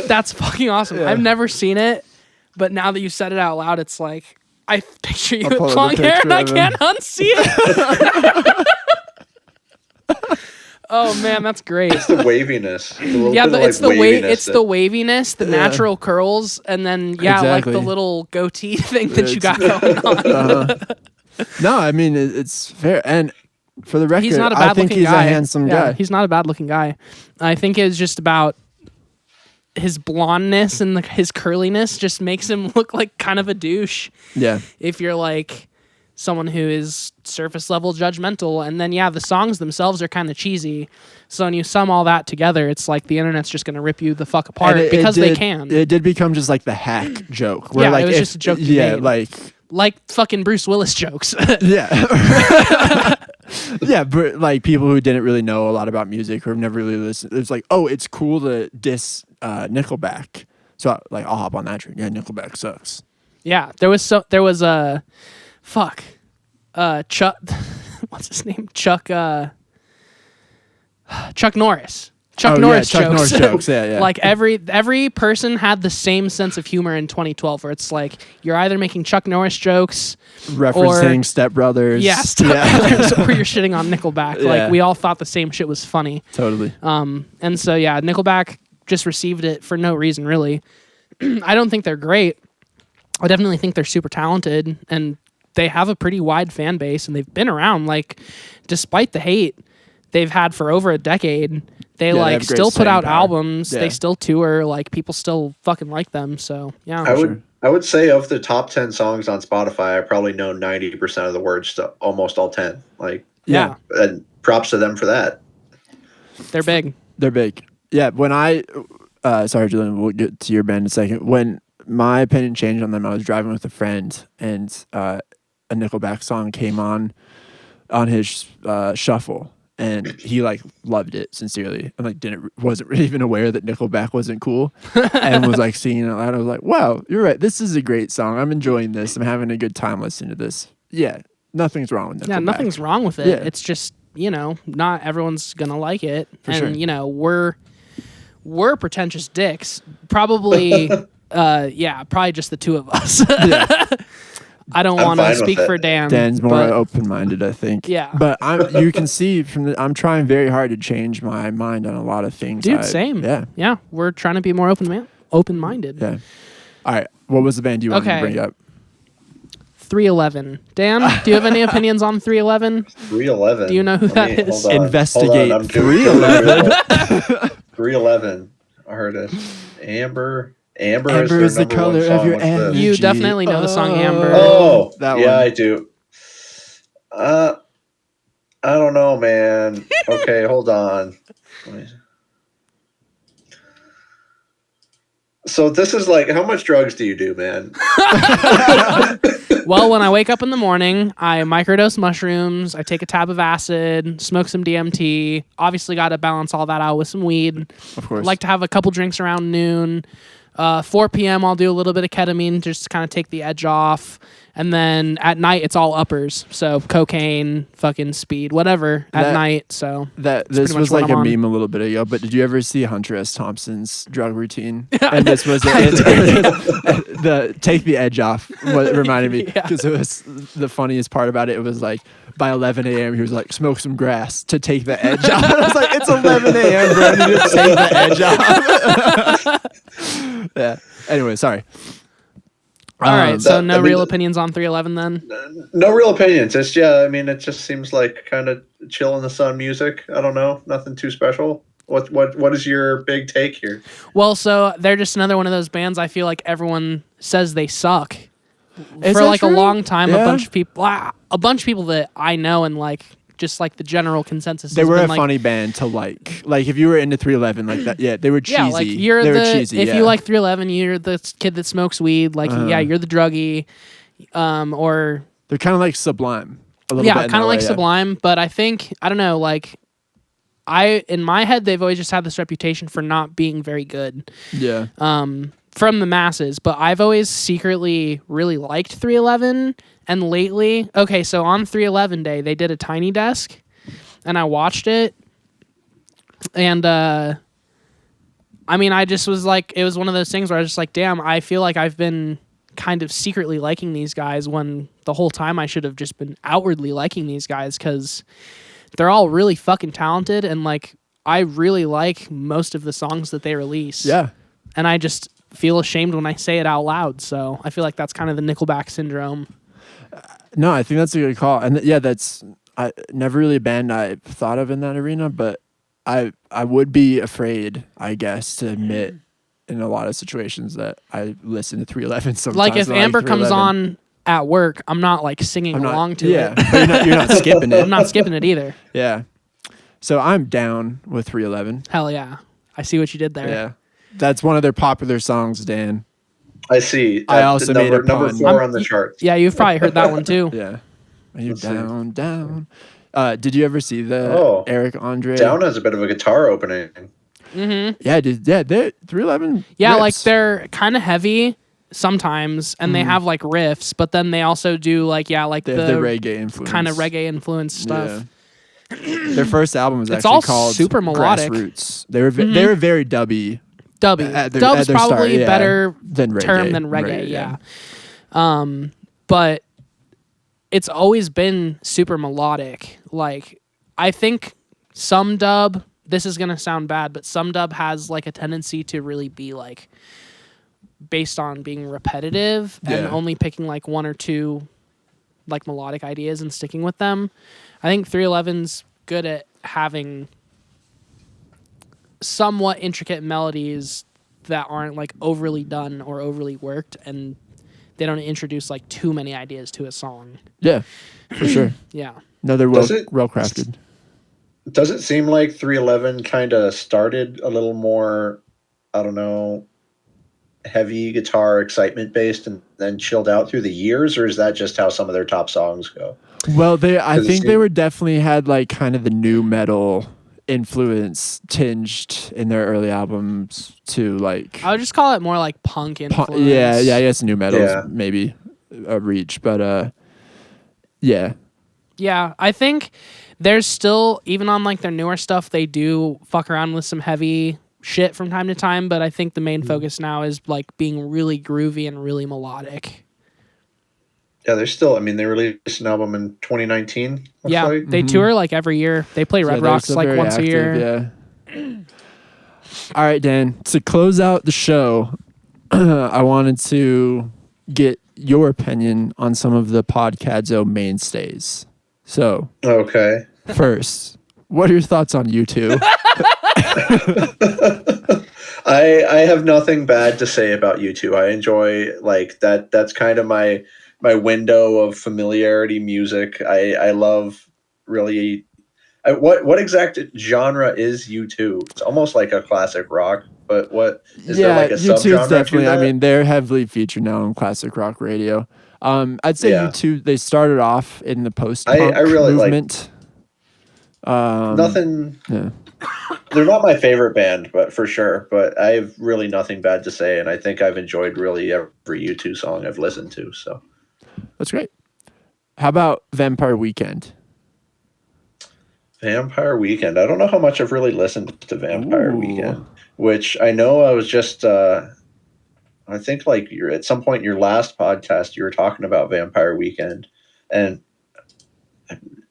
That's fucking awesome.
Yeah.
I've never seen it, but now that you said it out loud, it's like I picture you
I'll
with
pull up a
long hair and
picture
I
of him.
can't unsee it. Oh man, that's great.
It's the waviness.
It's the waviness, the natural curls, and then
Exactly.
like the little goatee thing that you got going on.
No, I mean it's fair. And for the record,
He's not a
I
bad
think
looking
he's
guy.
a handsome guy.
He's not a bad looking guy. I think it's just about his blondness and his curliness just makes him look like kind of a douche.
Yeah.
If you're like someone who is surface level judgmental, and then the songs themselves are kind of cheesy. So when you sum all that together, it's like the internet's just gonna rip you the fuck apart because they can.
It did become just like the hack joke. Where,
Yeah,
like,
it was just a joke you made. Like fucking Bruce Willis jokes.
Yeah. Yeah, but like people who didn't really know a lot about music or have never really listened, it's like, oh, it's cool to diss Nickelback. So I'll hop on that train. Yeah, Nickelback sucks.
Yeah, there was a Chuck. What's his name? Chuck Norris. Chuck Norris jokes.
Yeah.
Like every person had the same sense of humor in 2012, where it's like you're either making Chuck Norris jokes,
Referencing Step Brothers.
Step Brothers, or you're shitting on Nickelback.
Yeah.
Like we all thought the same shit was funny.
Totally.
And so Nickelback just received it for no reason really. I don't think they're great. I definitely think they're super talented, and they have a pretty wide fan base, and they've been around. Like, despite the hate they've had for over a decade, they
have great
still put
staying
out
power.
albums.
Yeah.
They still tour. Like, people still fucking like them. So yeah,
I would say of the top 10 songs on Spotify, I probably know 90% of the words to almost all 10. Like,
yeah,
and props to them for that.
they're big.
They're big. Yeah, when sorry, Julian, we'll get to your band in a second. When my opinion changed on them, I was driving with a friend, and a Nickelback song came on his shuffle, and he like loved it sincerely, and like wasn't even aware that Nickelback wasn't cool, and was like singing it loud. I was like, wow, you're right. This is a great song. I'm enjoying this. I'm having a good time listening to this. Yeah, nothing's wrong with Nickelback.
Yeah, nothing's wrong with it.
Yeah.
It's just not everyone's gonna like it,
For
and
sure.
we're pretentious dicks. Probably, probably just the two of us.
Yeah.
I don't
I'm
want to
fine with
speak
it.
for Dan.
Dan's more
but
open-minded, I think.
Yeah.
But you can see I'm trying very hard to change my mind on a lot of things.
dude, same.
Yeah.
We're trying to be more open-minded.
Yeah. All right. What was the band you wanted to
Okay.
bring up?
311. Dan, do you have any opinions on 311?
311.
Do you know who that is?
Hold on.
Investigate
I'm doing
311.
311. I heard it. Amber. Amber
Amber is the
their number
color
one
of
song.
your
What's the-
energy.
You definitely know the song Amber.
Oh,
That
yeah,
one.
I do. I don't know, man. Okay, hold on. So this is like, how much drugs do you do, man?
Well, when I wake up in the morning, I microdose mushrooms, I take a tab of acid, smoke some DMT. Obviously, got to balance all that out with some weed.
Of course.
Like to have a couple drinks around noon. 4 p.m. I'll do a little bit of ketamine just to kind of take the edge off. And then at night, it's all uppers. So cocaine, fucking speed, whatever at night. So
this was like a meme a little bit ago, but did you ever see Hunter S. Thompson's drug routine? And this was the take the edge off. What reminded me, because it was the funniest part about it. It was like by 11 a.m. he was like, smoke some grass to take the edge off. I was like, it's 11 a.m. bro, I need to take the edge off. Yeah. Anyway, sorry.
All right, so no real opinions on 311 then?
No real opinions. It's it just seems like kind of chill in the sun music. I don't know, nothing too special. What is your big take here?
Well, so they're just another one of those bands I feel like everyone says they suck.
Is
for
that
like
true?
a long time,
Yeah.
a bunch of people that I know and like just like the general consensus.
They
has
were
been
a
like,
funny band to like. Like if you were into 311 like that, yeah, they were cheesy.
Yeah, like you're
they
the
were cheesy,
if you like 311, you're the kid that smokes weed. Like you're the druggie, or
they're kind of like Sublime. A little bit
kind of like Sublime. But I think I don't know. Like in my head, they've always just had this reputation for not being very good.
Yeah.
From the masses, but I've always secretly really liked 311. And lately, okay, so on 311 day, they did a Tiny Desk, and I watched it. And, I just was like, it was one of those things where I was just like, damn, I feel like I've been kind of secretly liking these guys when the whole time I should have just been outwardly liking these guys, because they're all really fucking talented, and, like, I really like most of the songs that they release.
Yeah.
And I just feel ashamed when I say it out loud, so I feel like that's kind of the Nickelback syndrome.
No, I think that's a good call, and that's never really a band I thought of in that arena, but I would be afraid, I guess, to admit in a lot of situations that I listen to 311 sometimes.
Like if Amber comes
311.
on at work, I'm not like singing along to it.
But you're not skipping it.
I'm not skipping it either.
Yeah, so I'm down with 311.
Hell yeah, I see what you did there.
Yeah, that's one of their popular songs, Dan.
I see.
I also made a
number
pun.
4 on the charts.
Yeah, you've probably heard that one too.
Yeah. Are you
Let's
down? Did you ever see the Eric Andre?
Down has a bit of a guitar opening.
Mm-hmm.
Yeah, dude. Yeah, 311.
Yeah,
rips.
like they're kind of heavy sometimes, and they have like riffs, but then they also do like
they have the reggae influence,
kind of reggae influence stuff.
Yeah. Their first album was
It's
actually
all
called
super melodic.
Grassroots. They were very dubby.
Dubby.
At
Dub's
their
probably
start, yeah,
better
than reggae.
term than reggae, yeah. But it's always been super melodic. Like, I think some dub, this is going to sound bad, but some dub has like a tendency to really be like based on being repetitive and only picking like one or two like melodic ideas and sticking with them. I think 311's good at having somewhat intricate melodies that aren't like overly done or overly worked, and they don't introduce like too many ideas to a song.
Yeah, for sure.
Yeah.
No, they're well crafted.
Does it seem like 311 kind of started a little more, I don't know, heavy guitar excitement based and then chilled out through the years, or is that just how some of their top songs go?
Well, I think they were definitely had like kind of the new metal influence tinged in their early albums to like.
I would just call it more like punk influence.
Yeah, I guess new metal is maybe a reach, but yeah.
Yeah, I think there's still, even on like their newer stuff, they do fuck around with some heavy shit from time to time, but I think the main focus now is like being really groovy and really melodic.
Yeah, they're still, they released an album in 2019.
Yeah,
like.
they tour like every year. They play Red Rocks like once a year.
Yeah. All right, Dan, to close out the show, I wanted to get your opinion on some of the podcadzo mainstays. So,
okay.
First, what are your thoughts on U2?
I have nothing bad to say about U2. I enjoy like that. That's kind of my window of familiarity music. I love really. What exact genre is U2? It's almost like a classic rock, but what is there like a subgenre?
U2's definitely.
to that?
They're heavily featured now on classic rock radio. I'd say U2. They started off in the post-punk
I really
movement.
Nothing.
Yeah.
They're not my favorite band, but for sure. But I have really nothing bad to say, and I think I've enjoyed really every U2 song I've listened to. So
That's great. How about Vampire Weekend?
Vampire Weekend. I don't know how much I've really listened to Vampire
Ooh.
Weekend, which I know I was just. I think like you're at some point in your last podcast, you were talking about Vampire Weekend, and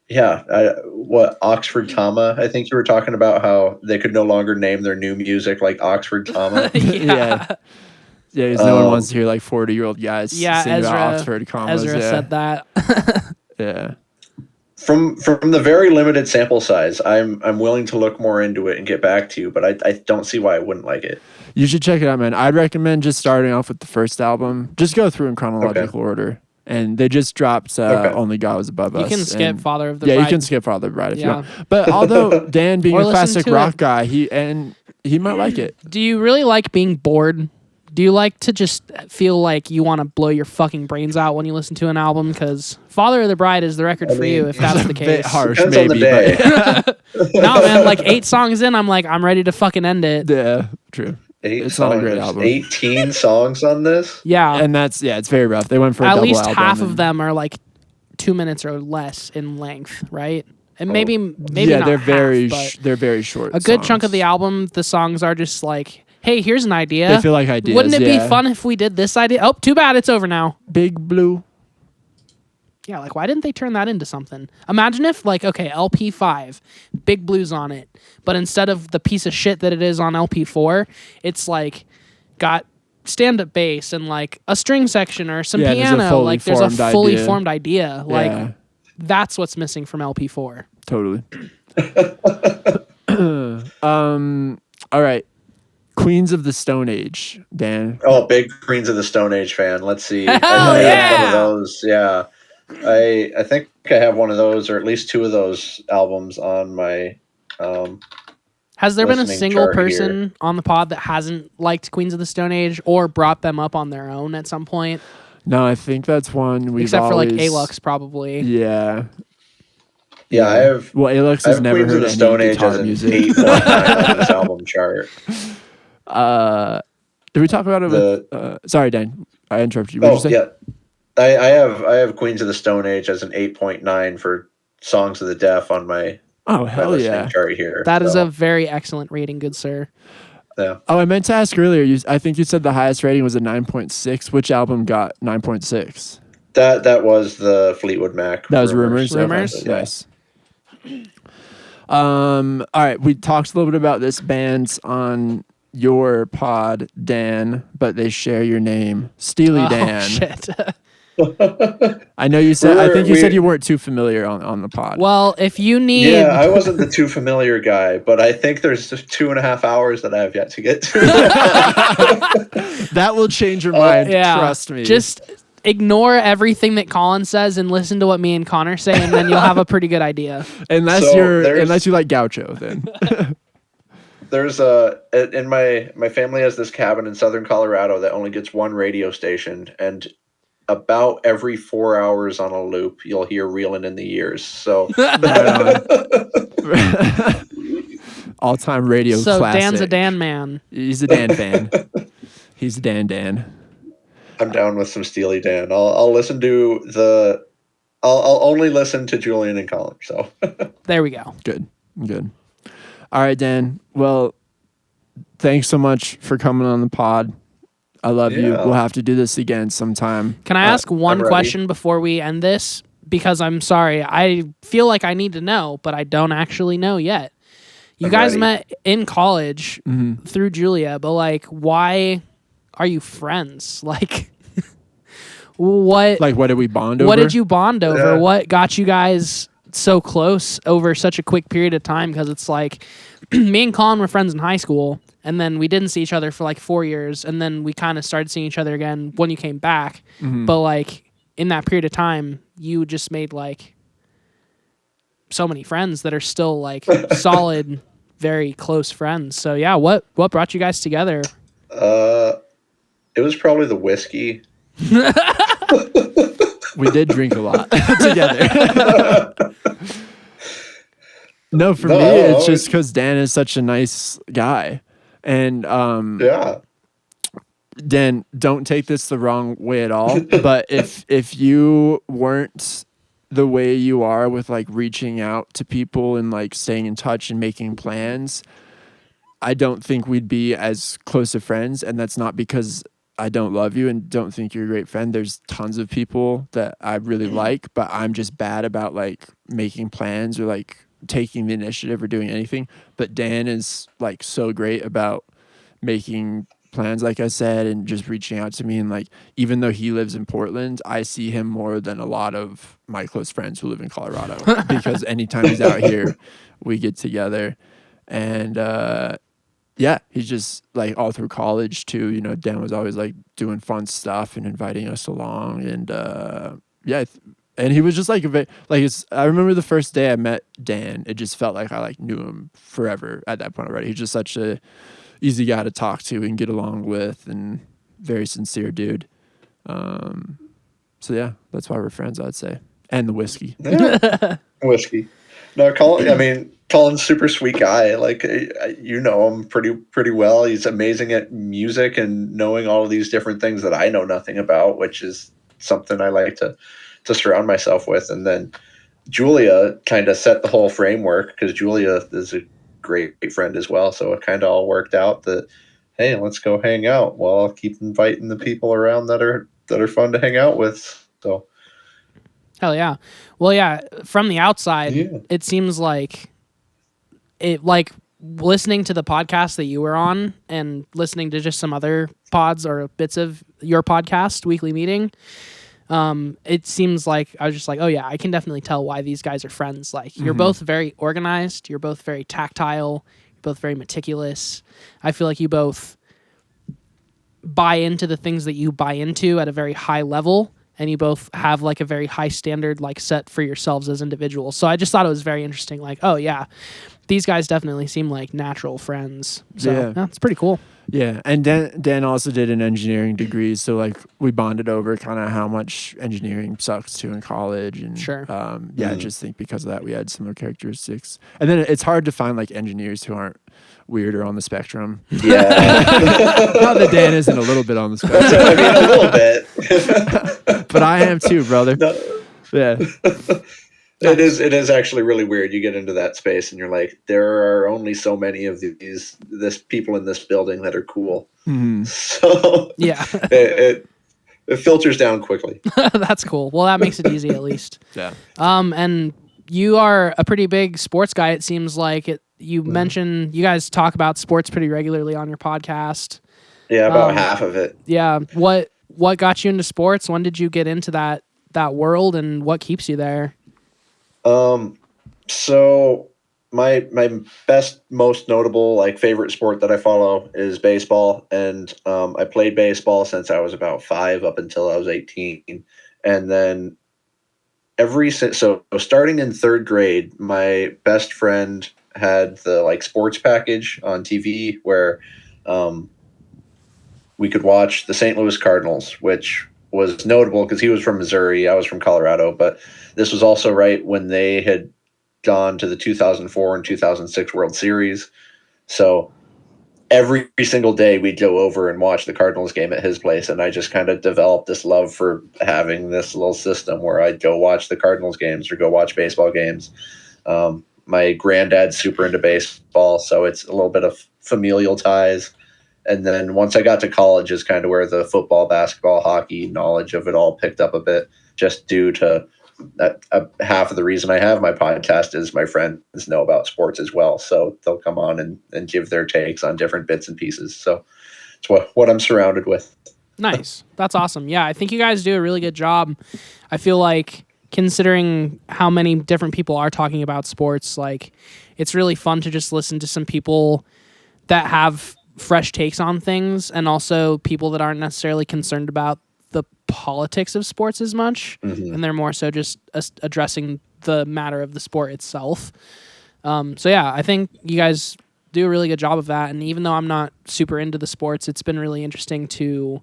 yeah, what Oxford Tama? I think you were talking about how they could no longer name their new music like Oxford Tama.
Yeah. Yeah, because no one wants to hear like 40-year-old guys sing
Ezra,
about Oxford commas.
Ezra said that.
Yeah.
From the very limited sample size, I'm willing to look more into it and get back to you, but I don't see why I wouldn't like it.
You should check it out, man. I'd recommend just starting off with the first album. Just go through in chronological order. And they just dropped Only God Was Above Us.
You can skip Father of the Bride.
Yeah, you can skip Father of the Bride if you want. But although Dan being a classic rock guy, he might like it.
Do you really like being bored? Do you like to just feel like you want to blow your fucking brains out when you listen to an album? Because Father of the Bride is the record for you, if that's the case.
Bit harsh,
Depends
maybe.
on the day.
But
No, man, like 8 songs in, I'm like, I'm ready to fucking end it.
yeah, true. It's not a great album.
18 songs on this?
Yeah.
And it's very rough. They went for a
At
double
least
album
half of them are like 2 minutes or less in length, right? And maybe
yeah,
not
they're
half,
they're very short.
a good
songs.
chunk of the album, the songs are just like, hey, here's an idea.
They feel like ideas.
Wouldn't it be fun if we did this idea? Oh, too bad it's over now.
Big Blue.
Yeah, like why didn't they turn that into something? Imagine if like, okay, LP5, Big Blues on it, but instead of the piece of shit that it is on LP4, it's like got stand-up bass and like a string section or some piano. Like there's a fully formed idea. Like that's what's missing from LP4.
Totally. All right. Queens of the Stone Age, Dan.
Oh, big Queens of the Stone Age fan. Let's see.
Hell
I have one
yeah!
of those. Yeah. I think I have one of those, or at least 2 of those albums on my
Has there been a
listening
single
chart
person
here.
on the pod that hasn't liked Queens of the Stone Age or brought them up on their own at some point?
No, I think that's one we've
Except
always...
for like Alux, probably.
Yeah.
Yeah, I have.
Well, Alux
I
has
have
never
Queens
heard
of the
any
Stone Age
guitar
as an
music.
8.9 on this album chart.
Did we talk about it with... sorry, Dan. I interrupted you. What did you say?
Yeah. I have Queens of the Stone Age as an 8.9 for Songs of the Deaf on my
Hell
listening chart here.
That is a very excellent rating, good sir.
Yeah.
Oh, I meant to ask earlier. I think you said the highest rating was a 9.6. Which album got 9.6?
That was the Fleetwood Mac.
That was Rumors.
Rumors?
Okay. Nice. All right. We talked a little bit about this band on your pod, Dan, but they share your name, Steely Dan.
Oh, shit.
I know you said. I think you said you weren't too familiar on the pod.
Well, if you need...
Yeah, I wasn't the too familiar guy, but I think there's 2.5 hours that I have yet to get to.
That will change your mind.
Yeah,
Trust me.
just ignore everything that Colin says and listen to what me and Connor say, and then you'll have a pretty good idea.
unless you like Gaucho, then.
There's in my family has this cabin in southern Colorado that only gets one radio station, and about every 4 hours on a loop, you'll hear Reelin' in the Years. So
all-time radio classic.
Dan's a Dan man.
He's a Dan fan. He's a Dan.
I'm down with some Steely Dan. I'll listen to I'll only listen to Julian and Colin. So
There we go.
Good. All right, Dan. Well, thanks so much for coming on the pod. I love you. We'll have to do this again sometime.
Can I ask one question before we end this? Because I'm sorry, I feel like I need to know, but I don't actually know yet. You guys met in college through Julia, but like, why are you friends? Like, what?
Like, what did we bond over?
What did you bond over?
Yeah.
What got you guys so close over such a quick period of time? Because it's like, me and Colin were friends in high school, and then we didn't see each other for like 4 years, and then we kind of started seeing each other again when you came back. But like, in that period of time, you just made like so many friends that are still like solid, very close friends. So yeah, what brought you guys together?
it was probably the whiskey.
We did drink a lot together. No, for me, it's just because Dan is such a nice guy. And Dan, don't take this the wrong way at all. But if you weren't the way you are with like reaching out to people and like staying in touch and making plans, I don't think we'd be as close of friends. And that's not because I don't love you and don't think you're a great friend. There's tons of people that I really like, but I'm just bad about like making plans or like taking the initiative or doing anything. But Dan is like so great about making plans, like I said, and just reaching out to me. And like, even though he lives in Portland, I see him more than a lot of my close friends who live in Colorado because anytime he's out here, we get together. And yeah, he's just like all through college too. You know, Dan was always like doing fun stuff and inviting us along. And yeah, and he was just like I remember the first day I met Dan, it just felt like I like knew him forever at that point already. He's just such a easy guy to talk to and get along with, and very sincere dude. So yeah, that's why we're friends, I'd say. And the whiskey.
Yeah. Whiskey. No, Colin's super sweet guy. Like, you know him pretty well. He's amazing at music and knowing all of these different things that I know nothing about, which is something I like to surround myself with. And then Julia kind of set the whole framework, because Julia is a great friend as well. So it kind of all worked out that, hey, let's go hang out. Well, I'll keep inviting the people around that are fun to hang out with. So.
Hell yeah. Well, yeah, from the outside, It seems like listening to the podcast that you were on and listening to just some other pods or bits of your podcast, Weekly Meeting, it seems like I was just like, oh yeah, I can definitely tell why these guys are friends. Like, you're both very organized, you're both very tactile, you're both very meticulous. I feel like you both buy into the things that you buy into at a very high level, and you both have like a very high standard like set for yourselves as individuals. So I just thought it was very interesting. Like, oh yeah, these guys definitely seem like natural friends. So yeah, it's pretty cool.
Yeah, and Dan also did an engineering degree, so like we bonded over kind of how much engineering sucks too in college, and
sure,
I just think because of that we had similar characteristics. And then it's hard to find like engineers who aren't weird or on the spectrum.
Yeah,
not that Dan isn't a little bit on the spectrum.
I mean, a little bit,
but I am too, brother. No. Yeah.
It is actually really weird. You get into that space and you're like, there are only so many of this people in this building that are cool. So
yeah,
it filters down quickly.
That's cool. Well, that makes it easy at least.
Yeah.
And you are a pretty big sports guy. It seems like it. You mentioned you guys talk about sports pretty regularly on your podcast.
Yeah, about half of it.
Yeah. What got you into sports? When did you get into that world, and what keeps you there?
So my best, most notable, like, favorite sport that I follow is baseball. And, I played baseball since I was about 5 up until I was 18. And then so starting in 3rd grade, my best friend had the like sports package on TV where, we could watch the St. Louis Cardinals, which was notable because he was from Missouri. I was from Colorado, but this was also right when they had gone to the 2004 and 2006 World Series. So every single day we'd go over and watch the Cardinals game at his place. And I just kind of developed this love for having this little system where I'd go watch the Cardinals games or go watch baseball games. My granddad's super into baseball, so it's a little bit of familial ties. And then once I got to college is kind of where the football, basketball, hockey knowledge of it all picked up a bit, just due to that. Half of the reason I have my podcast is my friends know about sports as well. So they'll come on and give their takes on different bits and pieces. So it's what I'm surrounded with.
Nice. That's awesome. Yeah, I think you guys do a really good job. I feel like, considering how many different people are talking about sports, like, it's really fun to just listen to some people that have fresh takes on things, and also people that aren't necessarily concerned about the politics of sports as much, and they're more so just addressing the matter of the sport itself. So yeah, I think you guys do a really good job of that, and even though I'm not super into the sports, it's been really interesting to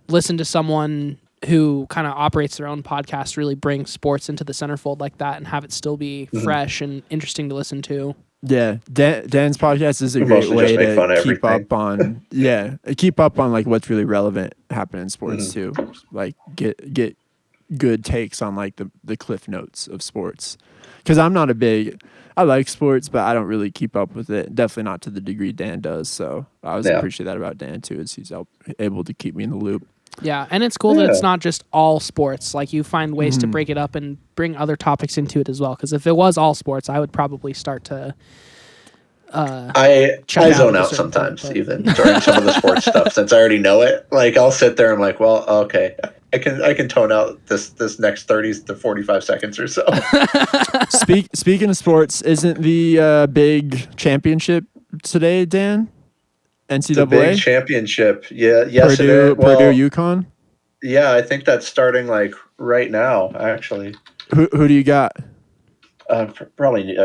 listen to someone who kind of operates their own podcast really bring sports into the centerfold like that and have it still be fresh and interesting to listen to.
Yeah, Dan's podcast is a
We
great
mostly
way
just make fun
to
of
keep
everything.
up on keep up on like what's really relevant happening in sports
Mm-hmm.
too. Like get good takes on like the cliff notes of sports. Because I like sports, but I don't really keep up with it. Definitely not to the degree Dan does. So I always
Yeah.
appreciate that about Dan too, is he's able to keep me in the loop.
Yeah, and it's cool that it's
Yeah.
not just all sports. Like you find ways to break it up and bring other topics into it as well. Because if it was all sports, I would probably start to.
I
check out
zone
at a
out
certain point,
sometimes,
but-
even during some of the sports stuff, since I already know it. Like I'll sit there and I'm like, well, okay, I can tone out this next 30 to 45 seconds or so.
Speaking of sports, isn't the big championship today, Dan? NCAA?
The big championship, yes, it
Purdue,
is. Well,
Purdue, UConn.
yeah, I think that's starting like right now. Actually,
Who do you got?
probably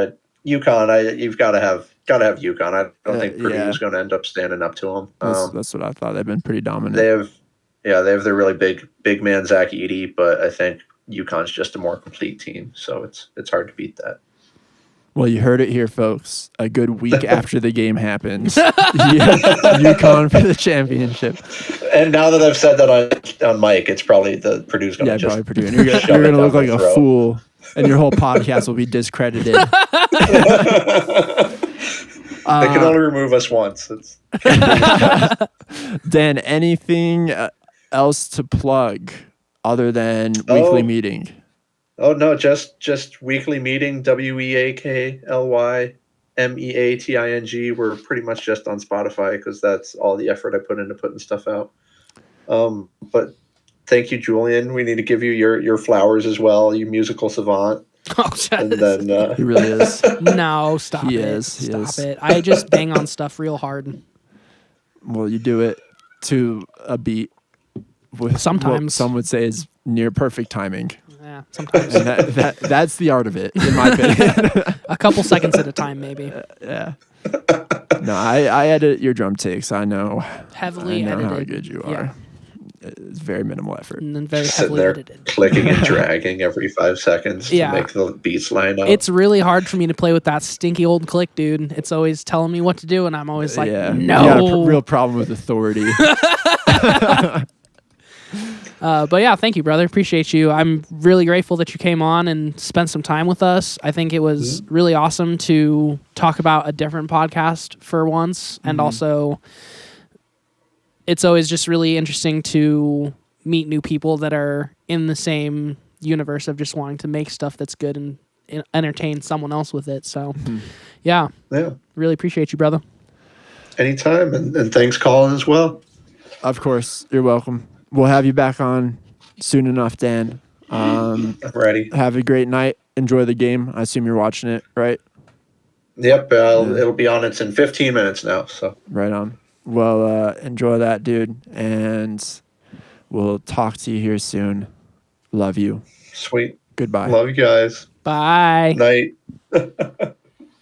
UConn. You've got to have UConn. I don't think Purdue
yeah.
is going to end up standing up to them.
That's what I thought. They've been pretty dominant.
They have their really big man Zach Edey, but I think UConn's just a more complete team, so it's hard to beat that.
Well, you heard it here, folks. A good week after the game happens, UConn for the championship.
And now that I've said that on mic, it's probably the Purdue's going to just
probably Purdue. And you're
shove it
gonna look
down
like
my
a
throat.
fool, and your whole podcast will be discredited.
They can only remove us once.
Dan, anything else to plug other than weekly meeting?
Oh no, just weekly meeting. WEAKLYMEATING. We're pretty much just on Spotify because that's all the effort I put into putting stuff out. But thank you, Julian. We need to give you your flowers as well. You musical savant.
Oh,
And then
He really is.
no, stop
He
it.
is, he
Stop
is.
it. I just bang on stuff real hard.
Well, you do it to a beat with what
Sometimes.
some would say is near perfect timing.
Yeah, sometimes.
And that's the art of it, in my opinion.
A couple seconds at a time, maybe.
Yeah. No, I edit your drum takes. I know
Heavily
how
edited.
good you are.
Yeah.
It's very minimal effort.
And then very
sitting
heavily
there
edited.
clicking and dragging every 5 seconds
Yeah.
to make the beats line up.
It's really hard for me to play with that stinky old click, dude. It's always telling me what to do, and I'm always like,
yeah.
no.
You got a real problem with authority.
But yeah, thank you, brother. Appreciate you. I'm really grateful that you came on and spent some time with us. I think it was really awesome to talk about a different podcast for once. And also, it's always just really interesting to meet new people that are in the same universe of just wanting to make stuff that's good and entertain someone else with it. So, yeah, really appreciate you, brother.
Anytime. And thanks, Colin, as well.
Of course, you're welcome. We'll have you back on soon enough, Dan.
I'm ready.
Have a great night. Enjoy the game. I assume you're watching it, right?
Yep. It'll be on. It's in 15 minutes now. So
Right on. Well, enjoy that, dude. And we'll talk to you here soon. Love you.
sweet.
Goodbye.
Love you guys.
Bye.
Night.